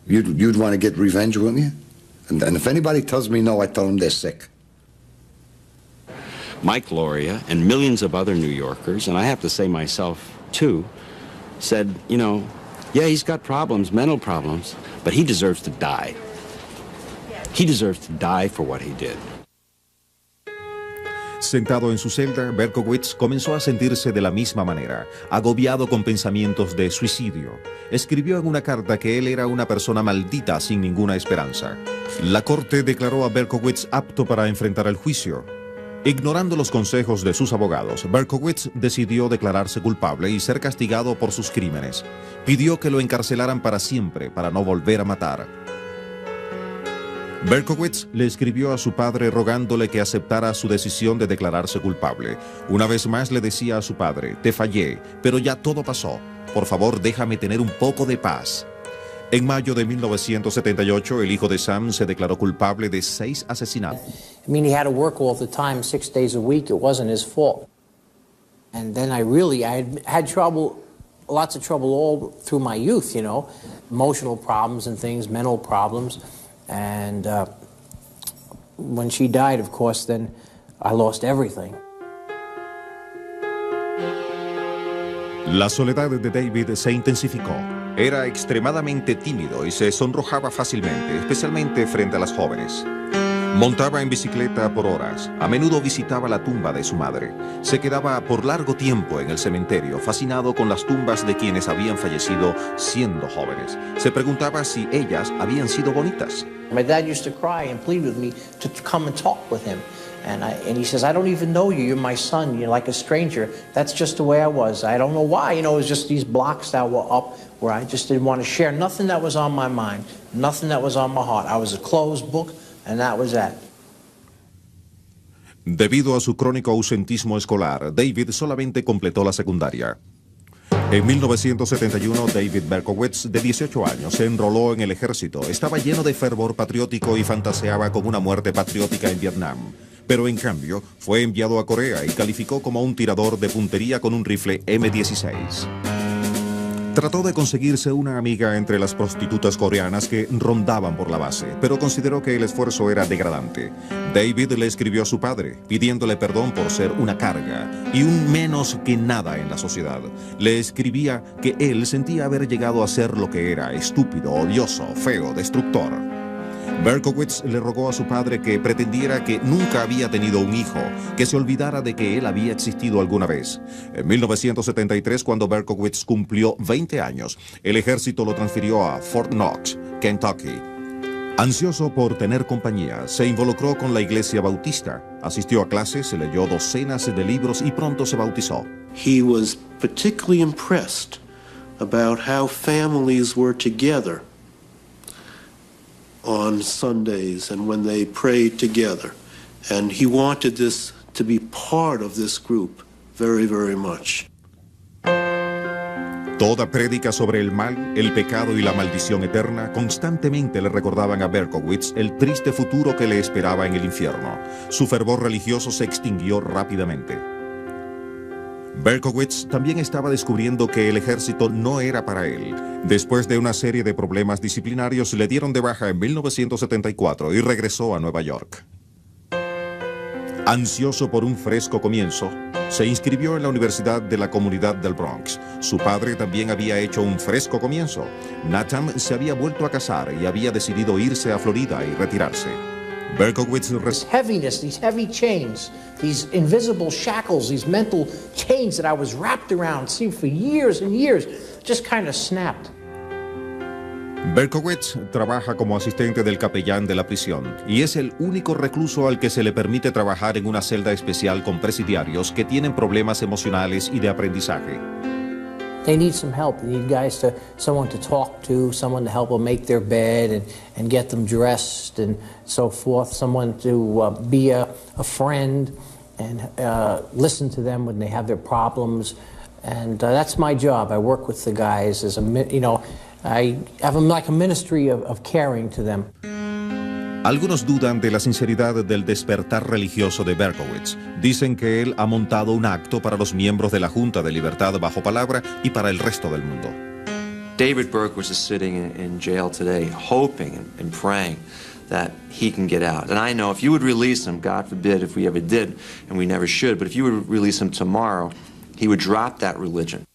K: You'd want to get revenge, wouldn't you? And if anybody tells me no, I tell them they're sick.
C: Mike Loria and millions of other New Yorkers, and I have to say myself too, said, you know, yeah, he's got problems, mental problems, but he deserves to die. He deserves to die for what he did.
F: Sentado en su celda, Berkowitz comenzó a sentirse de la misma manera, agobiado con pensamientos de suicidio. Escribió en una carta que él era una persona maldita sin ninguna esperanza. La corte declaró a Berkowitz apto para enfrentar el juicio. Ignorando los consejos de sus abogados, Berkowitz decidió declararse culpable y ser castigado por sus crímenes. Pidió que lo encarcelaran para siempre, para no volver a matar. Berkowitz le escribió a su padre rogándole que aceptara su decisión de declararse culpable. Una vez más le decía a su padre, te fallé, pero ya todo pasó. Por favor, déjame tener un poco de paz. En mayo de 1978, el hijo de Sam se declaró culpable de 6 asesinatos.
E: I mean, he had to work all the time, 6 days a week. It wasn't his fault. And then I had trouble, lots of trouble all through my youth, you know, emotional problems and things, mental problems. And when she died, of course, then I lost everything.
F: La soledad de David se intensificó. Era extremadamente tímido y se sonrojaba fácilmente, especialmente frente a las jóvenes. Montaba en bicicleta por horas. A menudo visitaba la tumba de su madre. Se quedaba por largo tiempo en el cementerio, fascinado con las tumbas de quienes habían fallecido siendo jóvenes. Se preguntaba si ellas habían sido bonitas.
E: My dad used to cry and plead with me to come and talk with him. And he says, I don't even know you. You're my son. You're like a stranger. That's just the way I was. I don't know why. You know, it was just these blocks that were up where I just didn't want to share nothing that was on my mind, nothing that was on my heart. I was a closed book, and that was that.
F: Debido a su crónico ausentismo escolar, David solamente completó la secundaria. En 1971, David Berkowitz, de 18 años, se enroló en el ejército. Estaba lleno de fervor patriótico y fantaseaba con una muerte patriótica en Vietnam. pero en cambio fue enviado a Corea y calificó como un tirador de puntería con un rifle M16. Trató de conseguirse una amiga entre las prostitutas coreanas que rondaban por la base, pero consideró que el esfuerzo era degradante. David le escribió a su padre, pidiéndole perdón por ser una carga y un menos que nada en la sociedad. Le escribía que él sentía haber llegado a ser lo que era, estúpido, odioso, feo, destructor. Berkowitz le rogó a su padre que pretendiera que nunca había tenido un hijo, que se olvidara de que él había existido alguna vez. En 1973, cuando Berkowitz cumplió 20 años, el ejército lo transfirió a Fort Knox, Kentucky. Ansioso por tener compañía, se involucró con la iglesia bautista, asistió a clases, leyó docenas de libros y pronto se bautizó.
I: He was particularly impressed about how families were together on Sundays and when they prayed together. And he wanted this to be part of this group very, very much.
F: Toda prédica sobre el mal, el pecado y la maldición eterna constantemente le recordaban a Berkowitz el triste futuro que le esperaba en el infierno. Su fervor religioso se extinguió rápidamente. Berkowitz también estaba descubriendo que el ejército no era para él. Después de una serie de problemas disciplinarios, le dieron de baja en 1974 y regresó a Nueva York. Ansioso por un fresco comienzo, se inscribió en la Universidad de la Comunidad del Bronx. Su padre también había hecho un fresco comienzo. Nathan se había vuelto a casar y había decidido irse a Florida y retirarse. Berkowitz
E: heaviness, these heavy chains, these invisible shackles, these mental chains that I was wrapped around, seemed for years and years, just kind of snapped.
F: Berkowitz trabaja como asistente del capellán de la prisión y es el único recluso al que se le permite trabajar en una celda especial con presidiarios que tienen problemas emocionales y de aprendizaje.
E: They need some help. They need someone to talk to, someone to help them make their bed and get them dressed and so forth, someone to be a friend and listen to them when they have their problems. And that's my job. I work with the guys as I have like a ministry of caring to them.
F: Algunos dudan de la sinceridad del despertar religioso de Berkowitz. Dicen que él ha montado un acto para los miembros de la Junta de Libertad bajo palabra y para el resto del mundo.
L: David Berkowitz is sitting in jail today, hoping and praying that he can get out. And I know if you would release him, God forbid if we ever did, and we never should, but if you would release him tomorrow, he would drop that religion.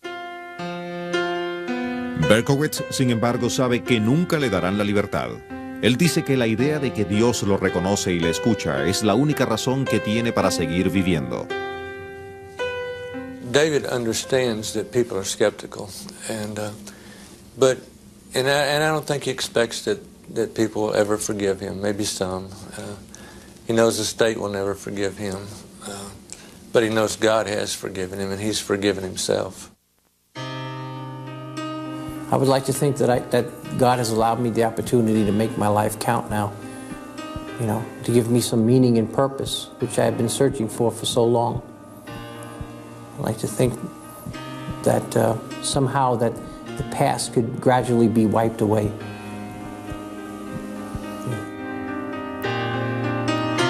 F: Berkowitz, sin embargo, sabe que nunca le darán la libertad. Él dice que la idea de que Dios lo reconoce y le escucha es la única razón que tiene para seguir viviendo.
H: David understands that people are skeptical, and I don't think he expects that people will ever forgive him. Maybe some. He knows the state will never forgive him, but he knows God has forgiven him, and he's forgiven himself.
E: I would like to think that God has allowed me the opportunity to make my life count now, to give me some meaning and purpose, which I have been searching for so long. I'd like to think that somehow that the past could gradually be wiped away.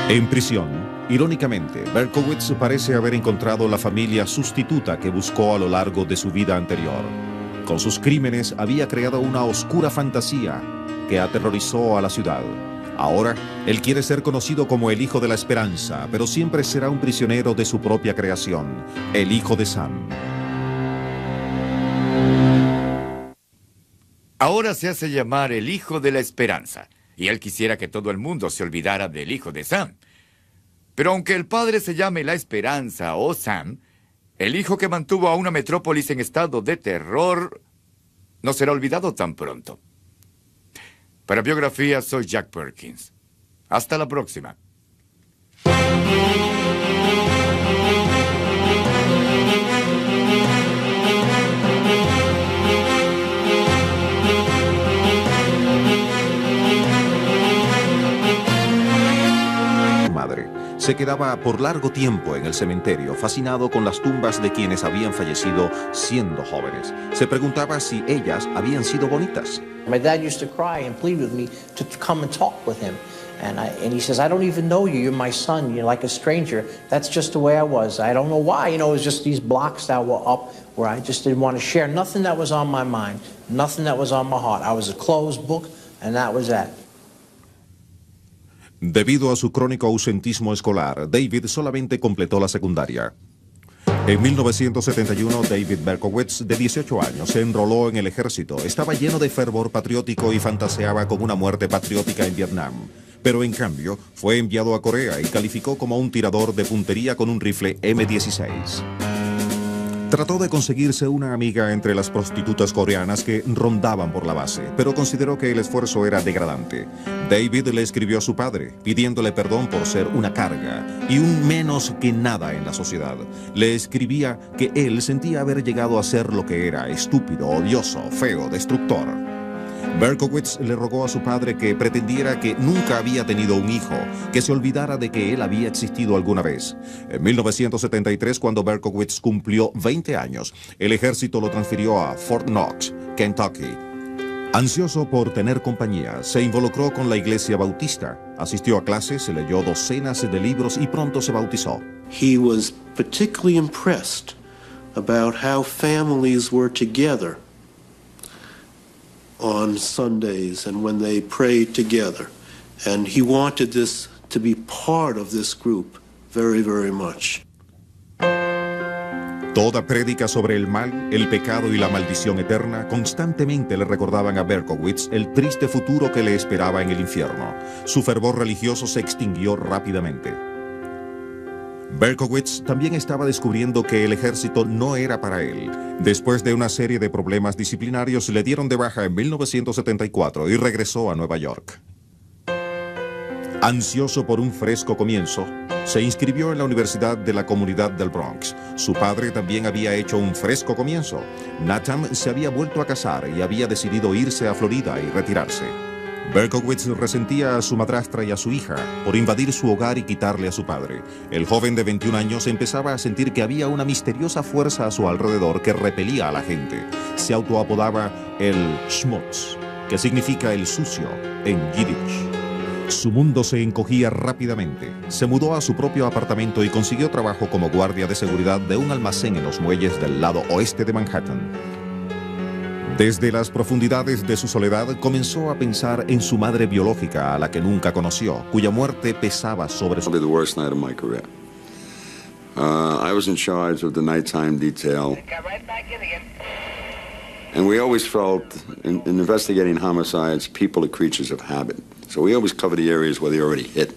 F: En prisión, irónicamente, Berkowitz parece haber encontrado la familia sustituta que buscó a lo largo de su vida anterior. Con sus crímenes había creado una oscura fantasía que aterrorizó a la ciudad. Ahora, él quiere ser conocido como el Hijo de la Esperanza, pero siempre será un prisionero de su propia creación, el Hijo de Sam.
A: Ahora se hace llamar el Hijo de la Esperanza, y él quisiera que todo el mundo se olvidara del Hijo de Sam. Pero aunque el padre se llame la Esperanza o Sam, el hijo que mantuvo a una metrópolis en estado de terror no será olvidado tan pronto. Para Biografía, soy Jack Perkins. Hasta la próxima.
F: Se quedaba por largo tiempo en el cementerio, fascinado con las tumbas de quienes habían fallecido siendo jóvenes. Se preguntaba si ellas habían sido bonitas.
E: My dad used to cry and plead with me to come and talk with him. And he says, I don't even know you. You're my son. You're like a stranger. That's just the way I was. I don't know why. You know, it was just these blocks that were up where I just didn't want to share nothing that was on my mind, nothing that was on my heart. I was a closed book, and that was that.
F: Debido a su crónico ausentismo escolar, David solamente completó la secundaria. En 1971, David Berkowitz, de 18 años, se enroló en el ejército. Estaba lleno de fervor patriótico y fantaseaba con una muerte patriótica en Vietnam. Pero en cambio, fue enviado a Corea y calificó como un tirador de puntería con un rifle M16. Trató de conseguirse una amiga entre las prostitutas coreanas que rondaban por la base, pero consideró que el esfuerzo era degradante. David le escribió a su padre, pidiéndole perdón por ser una carga y un menos que nada en la sociedad. Le escribía que él sentía haber llegado a ser lo que era, estúpido, odioso, feo, destructor. Berkowitz le rogó a su padre que pretendiera que nunca había tenido un hijo, que se olvidara de que él había existido alguna vez. En 1973, cuando Berkowitz cumplió 20 años, el ejército lo transfirió a Fort Knox, Kentucky. Ansioso por tener compañía, se involucró con la iglesia bautista, asistió a clases, leyó docenas de libros y pronto se bautizó.
I: He was particularly impressed about how families were together on Sundays and when they prayed together. And he wanted this to be part of this group very, very much.
F: Toda prédica sobre el mal, el pecado y la maldición eterna constantemente le recordaban a Berkowitz el triste futuro que le esperaba en el infierno. Su fervor religioso se extinguió rápidamente. Berkowitz también estaba descubriendo que el ejército no era para él. Después de una serie de problemas disciplinarios, le dieron de baja en 1974 y regresó a Nueva York. Ansioso por un fresco comienzo, se inscribió en la Universidad de la Comunidad del Bronx. Su padre también había hecho un fresco comienzo. Nathan se había vuelto a casar y había decidido irse a Florida y retirarse. Berkowitz resentía a su madrastra y a su hija por invadir su hogar y quitarle a su padre. El joven de 21 años empezaba a sentir que había una misteriosa fuerza a su alrededor que repelía a la gente. Se autoapodaba el Schmutz, que significa el sucio en Yiddish. Su mundo se encogía rápidamente. Se mudó a su propio apartamento y consiguió trabajo como guardia de seguridad de un almacén en los muelles del lado oeste de Manhattan. Desde las profundidades de su soledad comenzó a pensar en su madre biológica, a la que nunca conoció, cuya muerte pesaba sobre su...
B: Probably the worst night of my career. I was in charge of the nighttime detail. And we always felt, in investigating homicides, people are creatures of habit. So we always cover the areas where they already hit.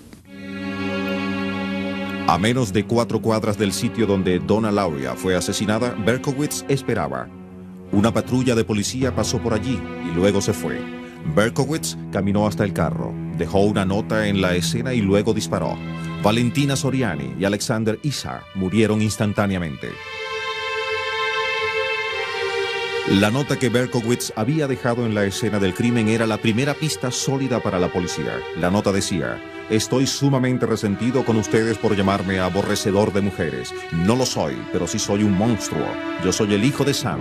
F: A menos de 4 cuadras del sitio donde Donna Lauria fue asesinada, Berkowitz esperaba. Una patrulla de policía pasó por allí y luego se fue. Berkowitz caminó hasta el carro, dejó una nota en la escena y luego disparó. Valentina Soriani y Alexander Issa murieron instantáneamente. La nota que Berkowitz había dejado en la escena del crimen era la primera pista sólida para la policía. La nota decía: estoy sumamente resentido con ustedes por llamarme aborrecedor de mujeres. No lo soy, pero sí soy un monstruo. Yo soy el hijo de Sam.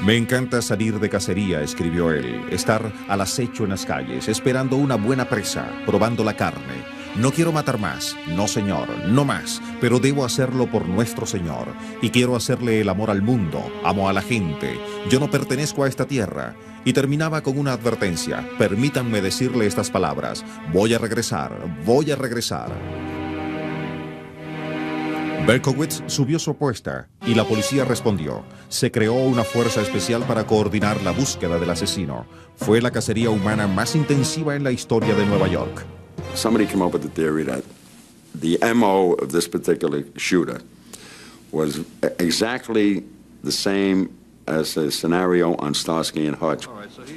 F: Me encanta salir de cacería, escribió él, estar al acecho en las calles, esperando una buena presa, probando la carne. No quiero matar más, no señor, no más, pero debo hacerlo por nuestro Señor. Y quiero hacerle el amor al mundo, amo a la gente. Yo no pertenezco a esta tierra. Y terminaba con una advertencia: permítanme decirle estas palabras: voy a regresar, voy a regresar. Berkowitz subió su apuesta y la policía respondió. Se creó una fuerza especial para coordinar la búsqueda del asesino. Fue la cacería humana más intensiva en la historia de Nueva York.
B: Somebody came up with the theory that the MO of this particular shooter was exactly the same as a scenario on Starsky and Hutch.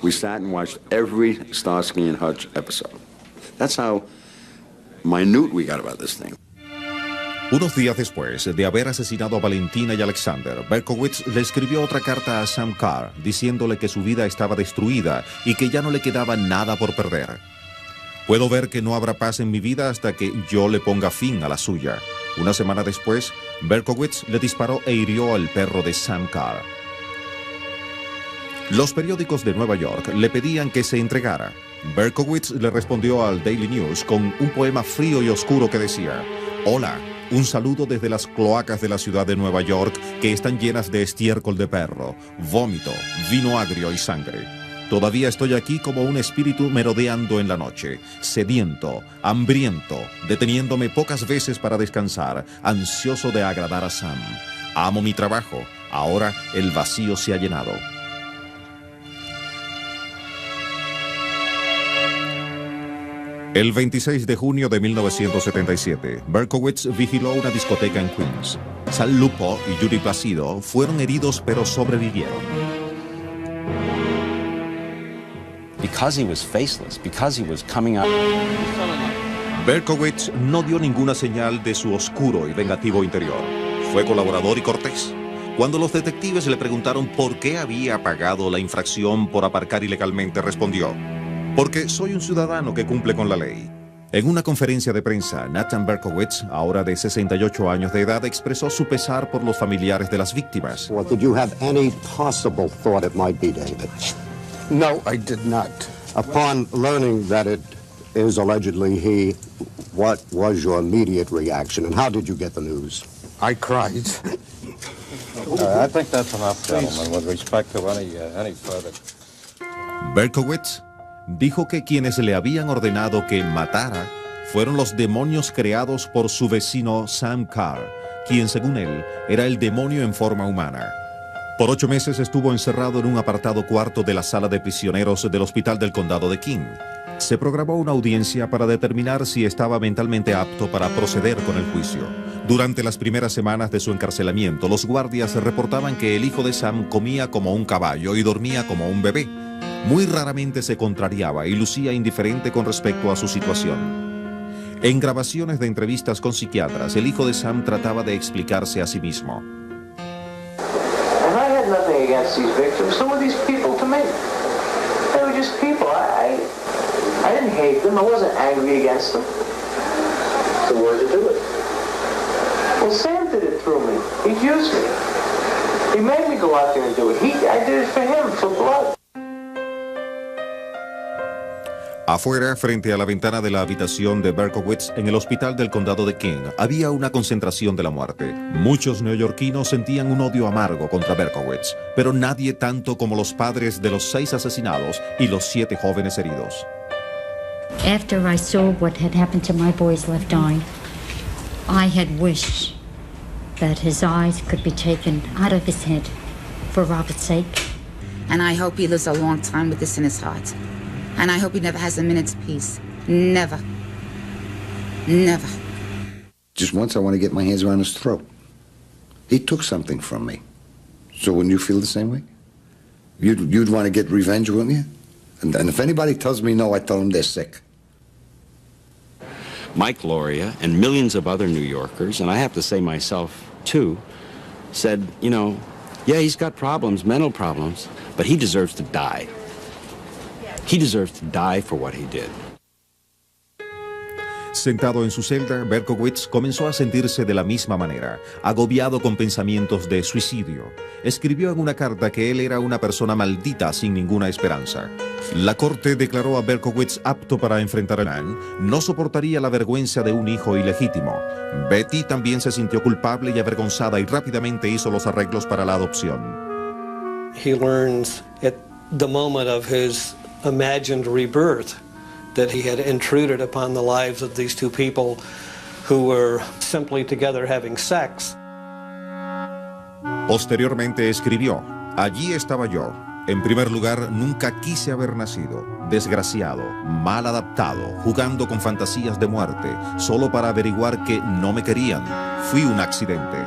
B: We sat and watched every Starsky and Hutch episode. That's how minute we got about this thing.
F: Unos días después de haber asesinado a Valentina y Alexander, Berkowitz le escribió otra carta a Sam Carr diciéndole que su vida estaba destruida y que ya no le quedaba nada por perder. Puedo ver que no habrá paz en mi vida hasta que yo le ponga fin a la suya. Una semana después, Berkowitz le disparó e hirió al perro de Sam Carr. Los periódicos de Nueva York le pedían que se entregara. Berkowitz le respondió al Daily News con un poema frío y oscuro que decía: «Hola, un saludo desde las cloacas de la ciudad de Nueva York que están llenas de estiércol de perro, vómito, vino agrio y sangre. Todavía estoy aquí como un espíritu merodeando en la noche, sediento, hambriento, deteniéndome pocas veces para descansar, ansioso de agradar a Sam. Amo mi trabajo, ahora el vacío se ha llenado». El 26 de junio de 1977, Berkowitz vigiló una discoteca en Queens. Sal Lupo y Judy Placido fueron heridos pero sobrevivieron.
C: Because he was faceless, because he was coming out.
F: Berkowitz no dio ninguna señal de su oscuro y vengativo interior. Fue colaborador y cortés. Cuando los detectives le preguntaron por qué había pagado la infracción por aparcar ilegalmente, respondió: «Porque soy un ciudadano que cumple con la ley». En una conferencia de prensa, Nathan Berkowitz, ahora de 68 años de edad, expresó su pesar por los familiares de las víctimas.
M: Well, did you have any possible thought it might be David?
N: No, I did not.
M: Upon learning that it is allegedly he, what was your immediate reaction, and how did you get the news?
N: I cried.
O: I think that's enough, gentlemen, with respect to any further.
F: Berkowitz dijo que quienes le habían ordenado que matara fueron los demonios creados por su vecino Sam Carr, quien según él era el demonio en forma humana. Por 8 meses estuvo encerrado en un apartado cuarto de la sala de prisioneros del Hospital del Condado de King. Se programó una audiencia para determinar si estaba mentalmente apto para proceder con el juicio. Durante las primeras semanas de su encarcelamiento, los guardias reportaban que el hijo de Sam comía como un caballo y dormía como un bebé. Muy raramente se contrariaba y lucía indiferente con respecto a su situación. En grabaciones de entrevistas con psiquiatras, el hijo de Sam trataba de explicarse a sí mismo.
E: And I had nothing against these victims. So were these people to me. They were just people. I didn't hate them. I wasn't angry against them. So why did you do it? Well, Sam did it through me. He used me. He made me go out there and do it. I did it for him, for blood.
F: Afuera, frente a la ventana de la habitación de Berkowitz en el Hospital del Condado de King, había una concentración de la muerte. Muchos neoyorquinos sentían un odio amargo contra Berkowitz, pero nadie tanto como los padres de los 6 asesinados y los 7 jóvenes heridos.
P: After I saw what had happened to my boy's left eye, I had wished that his eyes could be taken out of his head for Robert's sake.
Q: And I hope he lives a long time with this in his heart. And I hope he never has a minute's peace. Never. Never.
K: Just once I want to get my hands around his throat. He took something from me. So wouldn't you feel the same way? You'd want to get revenge, wouldn't you? And if anybody tells me no, I tell them they're sick.
C: Mike Loria and millions of other New Yorkers, and I have to say myself too, said, you know, yeah, he's got problems, mental problems, but he deserves to die. He deserves to die for what he did.
F: Sentado en su celda, Berkowitz comenzó a sentirse de la misma manera, agobiado con pensamientos de suicidio. Escribió en una carta que él era una persona maldita sin ninguna esperanza. La corte declaró a Berkowitz apto para enfrentar a Nan. No soportaría la vergüenza de un hijo ilegítimo. Betty también se sintió culpable y avergonzada y rápidamente hizo los arreglos para la adopción.
G: He learns at the moment of his imagined rebirth that he had intruded upon the lives of these 2 people who were simply together having sex.
F: Posteriormente escribió: allí estaba yo. En primer lugar, nunca quise haber nacido. Desgraciado, mal adaptado, jugando con fantasías de muerte, solo para averiguar que no me querían. Fui un accidente.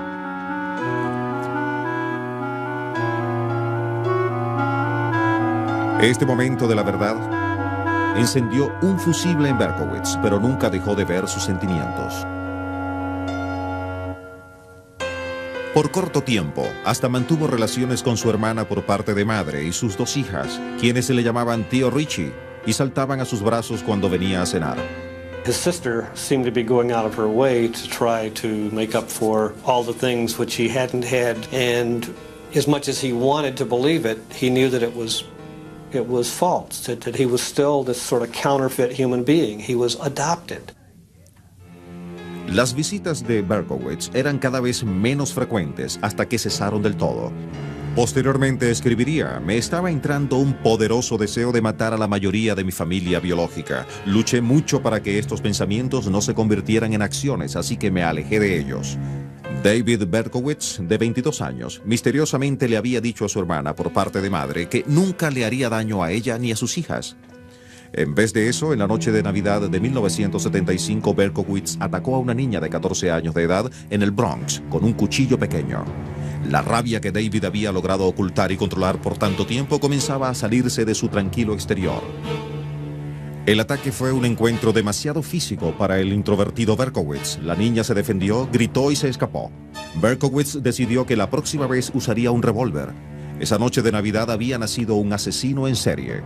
F: Este momento de la verdad encendió un fusible en Berkowitz, pero nunca dejó de ver sus sentimientos. Por corto tiempo, hasta mantuvo relaciones con su hermana por parte de madre y sus 2 hijas, quienes se le llamaban Tío Richie, y saltaban a sus brazos cuando venía a cenar.
G: His sister seemed to be going out of her way to try to make up for all the things which he hadn't had, and as much as he wanted to believe it, he knew that it was false, that he was still this sort of counterfeit human being. He was adopted.
F: Las visitas de Berkowitz eran cada vez menos frecuentes hasta que cesaron del todo. Posteriormente escribiría: me estaba entrando un poderoso deseo de matar a la mayoría de mi familia biológica. Luché mucho para que estos pensamientos no se convirtieran en acciones, así que me alejé de ellos. David Berkowitz, de 22 años, misteriosamente le había dicho a su hermana por parte de madre que nunca le haría daño a ella ni a sus hijas. En vez de eso, en la noche de Navidad de 1975, Berkowitz atacó a una niña de 14 años de edad en el Bronx con un cuchillo pequeño. La rabia que David había logrado ocultar y controlar por tanto tiempo comenzaba a salirse de su tranquilo exterior. El ataque fue un encuentro demasiado físico para el introvertido Berkowitz. La niña se defendió, gritó y se escapó. Berkowitz decidió que la próxima vez usaría un revólver. Esa noche de Navidad había nacido un asesino en serie.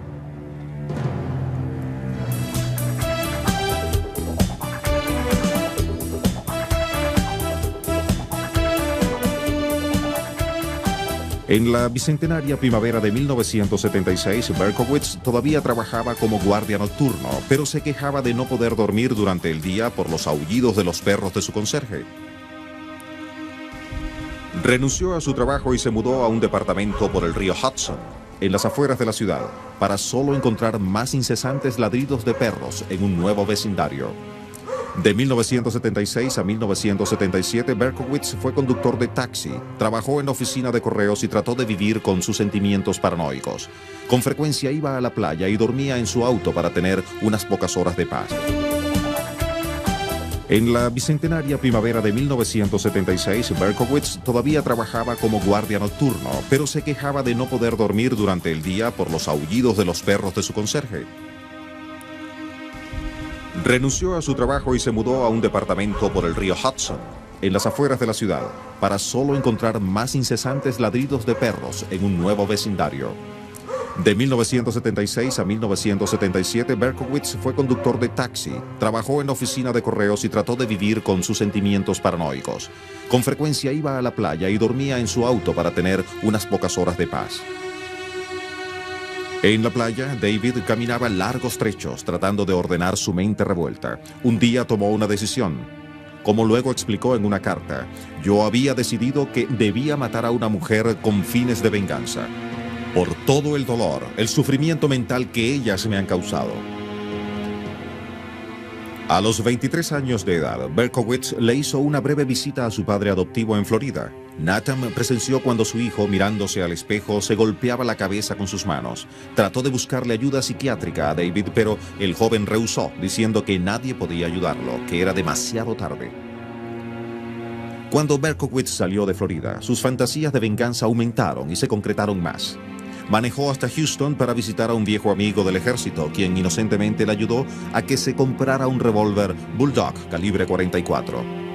F: En la bicentenaria primavera de 1976, Berkowitz todavía trabajaba como guardia nocturno, pero se quejaba de no poder dormir durante el día por los aullidos de los perros de su conserje. Renunció a su trabajo y se mudó a un departamento por el río Hudson, en las afueras de la ciudad, para solo encontrar más incesantes ladridos de perros en un nuevo vecindario. De 1976 a 1977, Berkowitz fue conductor de taxi, trabajó en la oficina de correos y trató de vivir con sus sentimientos paranoicos. Con frecuencia iba a la playa y dormía en su auto para tener unas pocas horas de paz. En la bicentenaria primavera de 1976, Berkowitz todavía trabajaba como guardia nocturno, pero se quejaba de no poder dormir durante el día por los aullidos de los perros de su conserje. Renunció a su trabajo y se mudó a un departamento por el río Hudson, en las afueras de la ciudad, para solo encontrar más incesantes ladridos de perros en un nuevo vecindario. De 1976 a 1977, Berkowitz fue conductor de taxi, trabajó en la oficina de correos y trató de vivir con sus sentimientos paranoicos. Con frecuencia iba a la playa y dormía en su auto para tener unas pocas horas de paz. En la playa, David caminaba largos trechos tratando de ordenar su mente revuelta. Un día tomó una decisión. Como luego explicó en una carta, yo había decidido que debía matar a una mujer con fines de venganza, por todo el dolor, el sufrimiento mental que ellas me han causado. A los 23 años de edad, Berkowitz le hizo una breve visita a su padre adoptivo en Florida. Nathan presenció cuando su hijo, mirándose al espejo, se golpeaba la cabeza con sus manos. Trató de buscarle ayuda psiquiátrica a David, pero el joven rehusó, diciendo que nadie podía ayudarlo, que era demasiado tarde. Cuando Berkowitz salió de Florida, sus fantasías de venganza aumentaron y se concretaron más. Manejó hasta Houston para visitar a un viejo amigo del ejército, quien inocentemente le ayudó a que se comprara un revólver Bulldog calibre 44.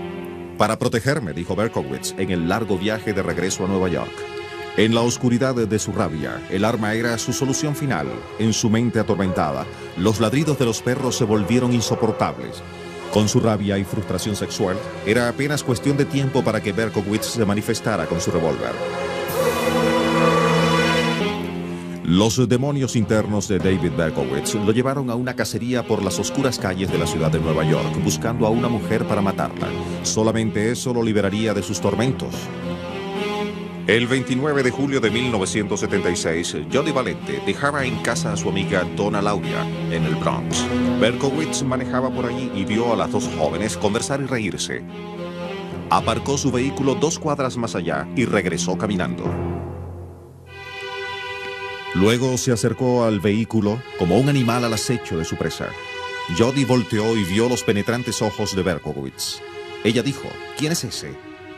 F: Para protegerme, dijo Berkowitz en el largo viaje de regreso a Nueva York. En la oscuridad de su rabia, el arma era su solución final. En su mente atormentada, los ladridos de los perros se volvieron insoportables. Con su rabia y frustración sexual, era apenas cuestión de tiempo para que Berkowitz se manifestara con su revólver. Los demonios internos de David Berkowitz lo llevaron a una cacería por las oscuras calles de la ciudad de Nueva York, buscando a una mujer para matarla. Solamente eso lo liberaría de sus tormentos. El 29 de julio de 1976, Jody Valente dejaba en casa a su amiga Donna Lauria, en el Bronx. Berkowitz manejaba por allí y vio a las dos jóvenes conversar y reírse. Aparcó su vehículo 2 cuadras más allá y regresó caminando. Luego se acercó al vehículo como un animal al acecho de su presa. Jody volteó y vio los penetrantes ojos de Berkowitz. Ella dijo, ¿quién es ese?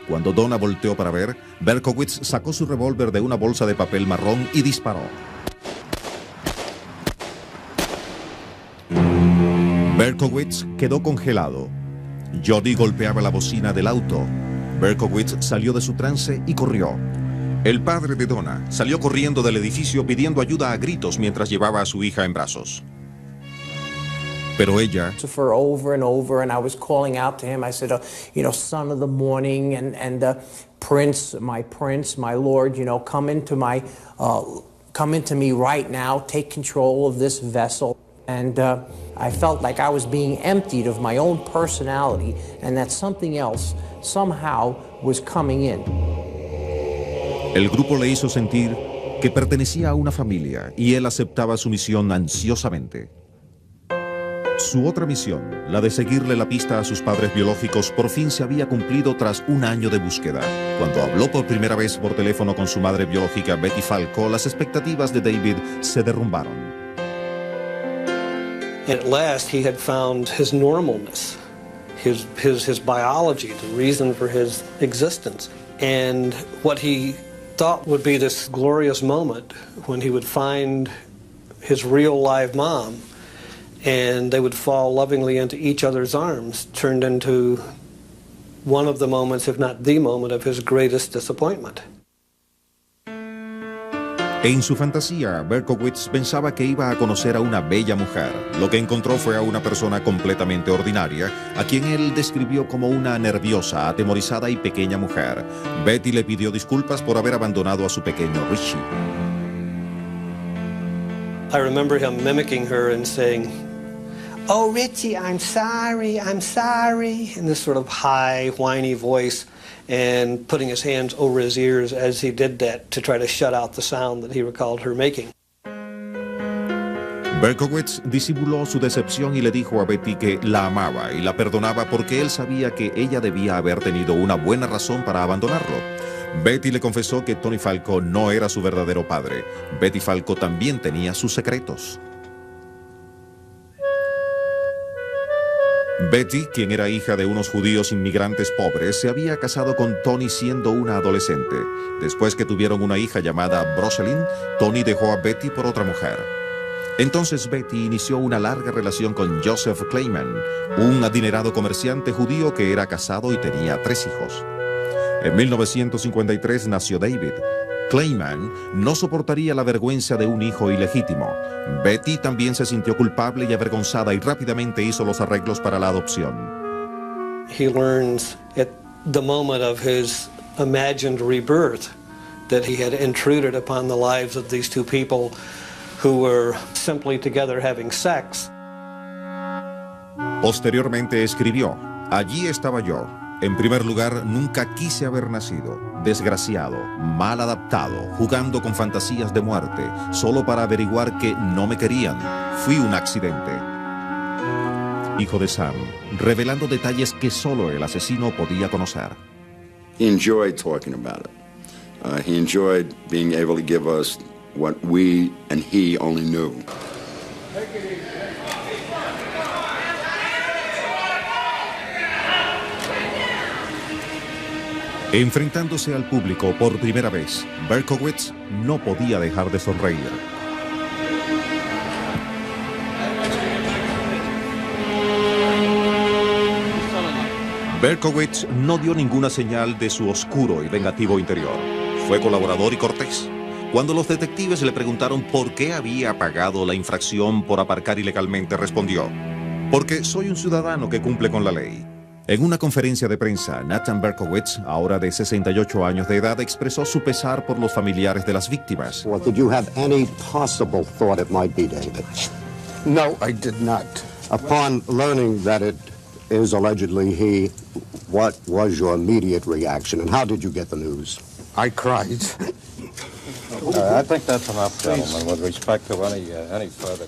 F: Cuando Donna volteó para ver, Berkowitz sacó su revólver de una bolsa de papel marrón y disparó. Berkowitz quedó congelado. Jody golpeaba la bocina del auto. Berkowitz salió de su trance y corrió. El padre de Donna salió corriendo del edificio pidiendo ayuda a gritos mientras llevaba a su hija en brazos. Pero ella,
E: For over and over, and I was calling out to him. I said, son of the morning, and prince, my lord, come into me right now, take control of this vessel. And I felt like I was being emptied of my own personality, and that something else somehow was coming in.
F: el grupo le hizo sentir que pertenecía a una familia y él aceptaba su misión ansiosamente. Su otra misión, la de seguirle la pista a sus padres biológicos, por fin se había cumplido tras un año de búsqueda. Cuando habló por primera vez por teléfono con su madre biológica, Betty Falco, las expectativas de David se derrumbaron.
G: At last, he had found his normalness, his biology, the reason for his existence. And what he thought would be this glorious moment when he would find his real live mom and they would fall lovingly into each other's arms turned into one of the moments, if not the moment, of his greatest disappointment.
F: En su fantasía, Berkowitz pensaba que iba a conocer a una bella mujer. Lo que encontró fue a una persona completamente ordinaria, a quien él describió como una nerviosa, atemorizada y pequeña mujer. Betty le pidió disculpas por haber abandonado a su pequeño Richie.
G: I remember him mimicking her and saying, "Oh, Richie, I'm sorry, in this sort of high, whiny voice, and putting his hands over his ears as he did that to try to shut out the sound that he recalled her making.
F: Berkowitz disimuló su decepción y le dijo a Betty que la amaba y la perdonaba porque él sabía que ella debía haber tenido una buena razón para abandonarlo. Betty le confesó que Tony Falco no era su verdadero padre. Betty Falco también tenía sus secretos. Betty, quien era hija de unos judíos inmigrantes pobres, se había casado con Tony siendo una adolescente. Después que tuvieron una hija llamada Rosalind, Tony dejó a Betty por otra mujer. Entonces Betty inició una larga relación con Joseph Kleiman, un adinerado comerciante judío que era casado y tenía 3 hijos. En 1953 nació David. Kleiman no soportaría la vergüenza de un hijo ilegítimo. Betty también se sintió culpable y avergonzada y rápidamente hizo los arreglos para la adopción.
G: He learns at the moment of his imagined rebirth that he had intruded upon the lives of these two people who were simply together having sex.
F: Posteriormente escribió: "Allí estaba yo. En primer lugar, nunca quise haber nacido. Desgraciado, mal adaptado, jugando con fantasías de muerte, solo para averiguar que no me querían. Fui un accidente." Hijo de Sam, revelando detalles que solo el asesino podía conocer.
B: He enjoyed talking about it. He enjoyed being able to give us what we and he only knew.
F: Enfrentándose al público por primera vez, Berkowitz no podía dejar de sonreír. Berkowitz no dio ninguna señal de su oscuro y vengativo interior. Fue colaborador y cortés. Cuando los detectives le preguntaron por qué había pagado la infracción por aparcar ilegalmente, respondió: "Porque soy un ciudadano que cumple con la ley." En una conferencia de prensa, Nathan Berkowitz, ahora de 68 años de edad, expresó su pesar por los familiares de las víctimas.
M: Well, did you have any possible thought it might be David?
N: No, I did not.
M: Upon learning that it is allegedly he, what was your immediate reaction and how did you get the news?
N: I cried.
O: I think that's enough, gentlemen, with respect to any further.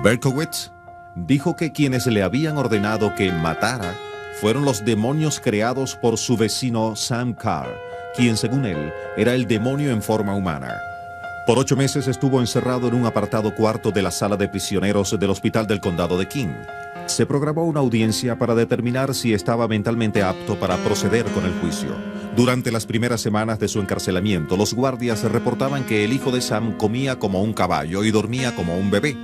F: Berkowitz dijo que quienes le habían ordenado que matara fueron los demonios creados por su vecino Sam Carr, quien según él era el demonio en forma humana. Por 8 meses estuvo encerrado en un apartado cuarto de la sala de prisioneros del Hospital del Condado de King. Se programó una audiencia para determinar si estaba mentalmente apto para proceder con el juicio. Durante las primeras semanas de su encarcelamiento, los guardias reportaban que el hijo de Sam comía como un caballo y dormía como un bebé.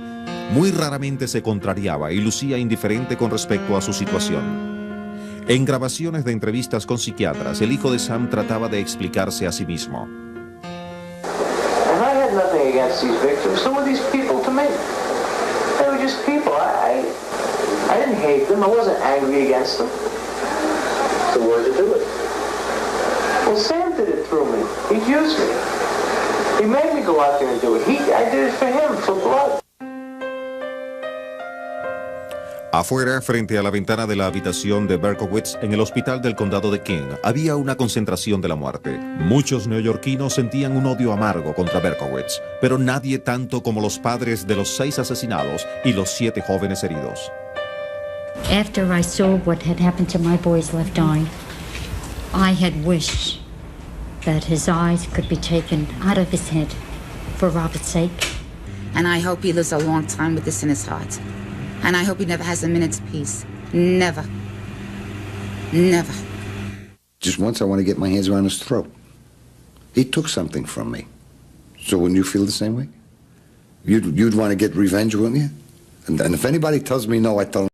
F: Muy raramente se contrariaba y lucía indiferente con respecto a su situación. En grabaciones de entrevistas con psiquiatras, el hijo de Sam trataba de explicarse a sí mismo.
E: And I had nothing against these victims. Who were these people to me? They were just people. I didn't hate them. I wasn't angry against them.
S: So why did you do it?
E: Well, Sam did it through me. He used me. He made me go out there and do it. I did it for him, for blood.
F: Afuera, frente a la ventana de la habitación de Berkowitz en el hospital del condado de King, había una concentración de la muerte. Muchos neoyorquinos sentían un odio amargo contra Berkowitz, pero nadie tanto como los padres de los 6 asesinados y los 7 jóvenes heridos.
P: After I saw what had happened to my boy's left eye, I had wished that his eyes could be taken out of his head for Robert's sake.
Q: And I hope he lives a long time with this in his heart. And I hope he never has a minute's peace. Never. Never.
K: Just once I want to get my hands around his throat. He took something from me. So wouldn't you feel the same way? You'd want to get revenge, wouldn't you? And if anybody tells me no, I tell them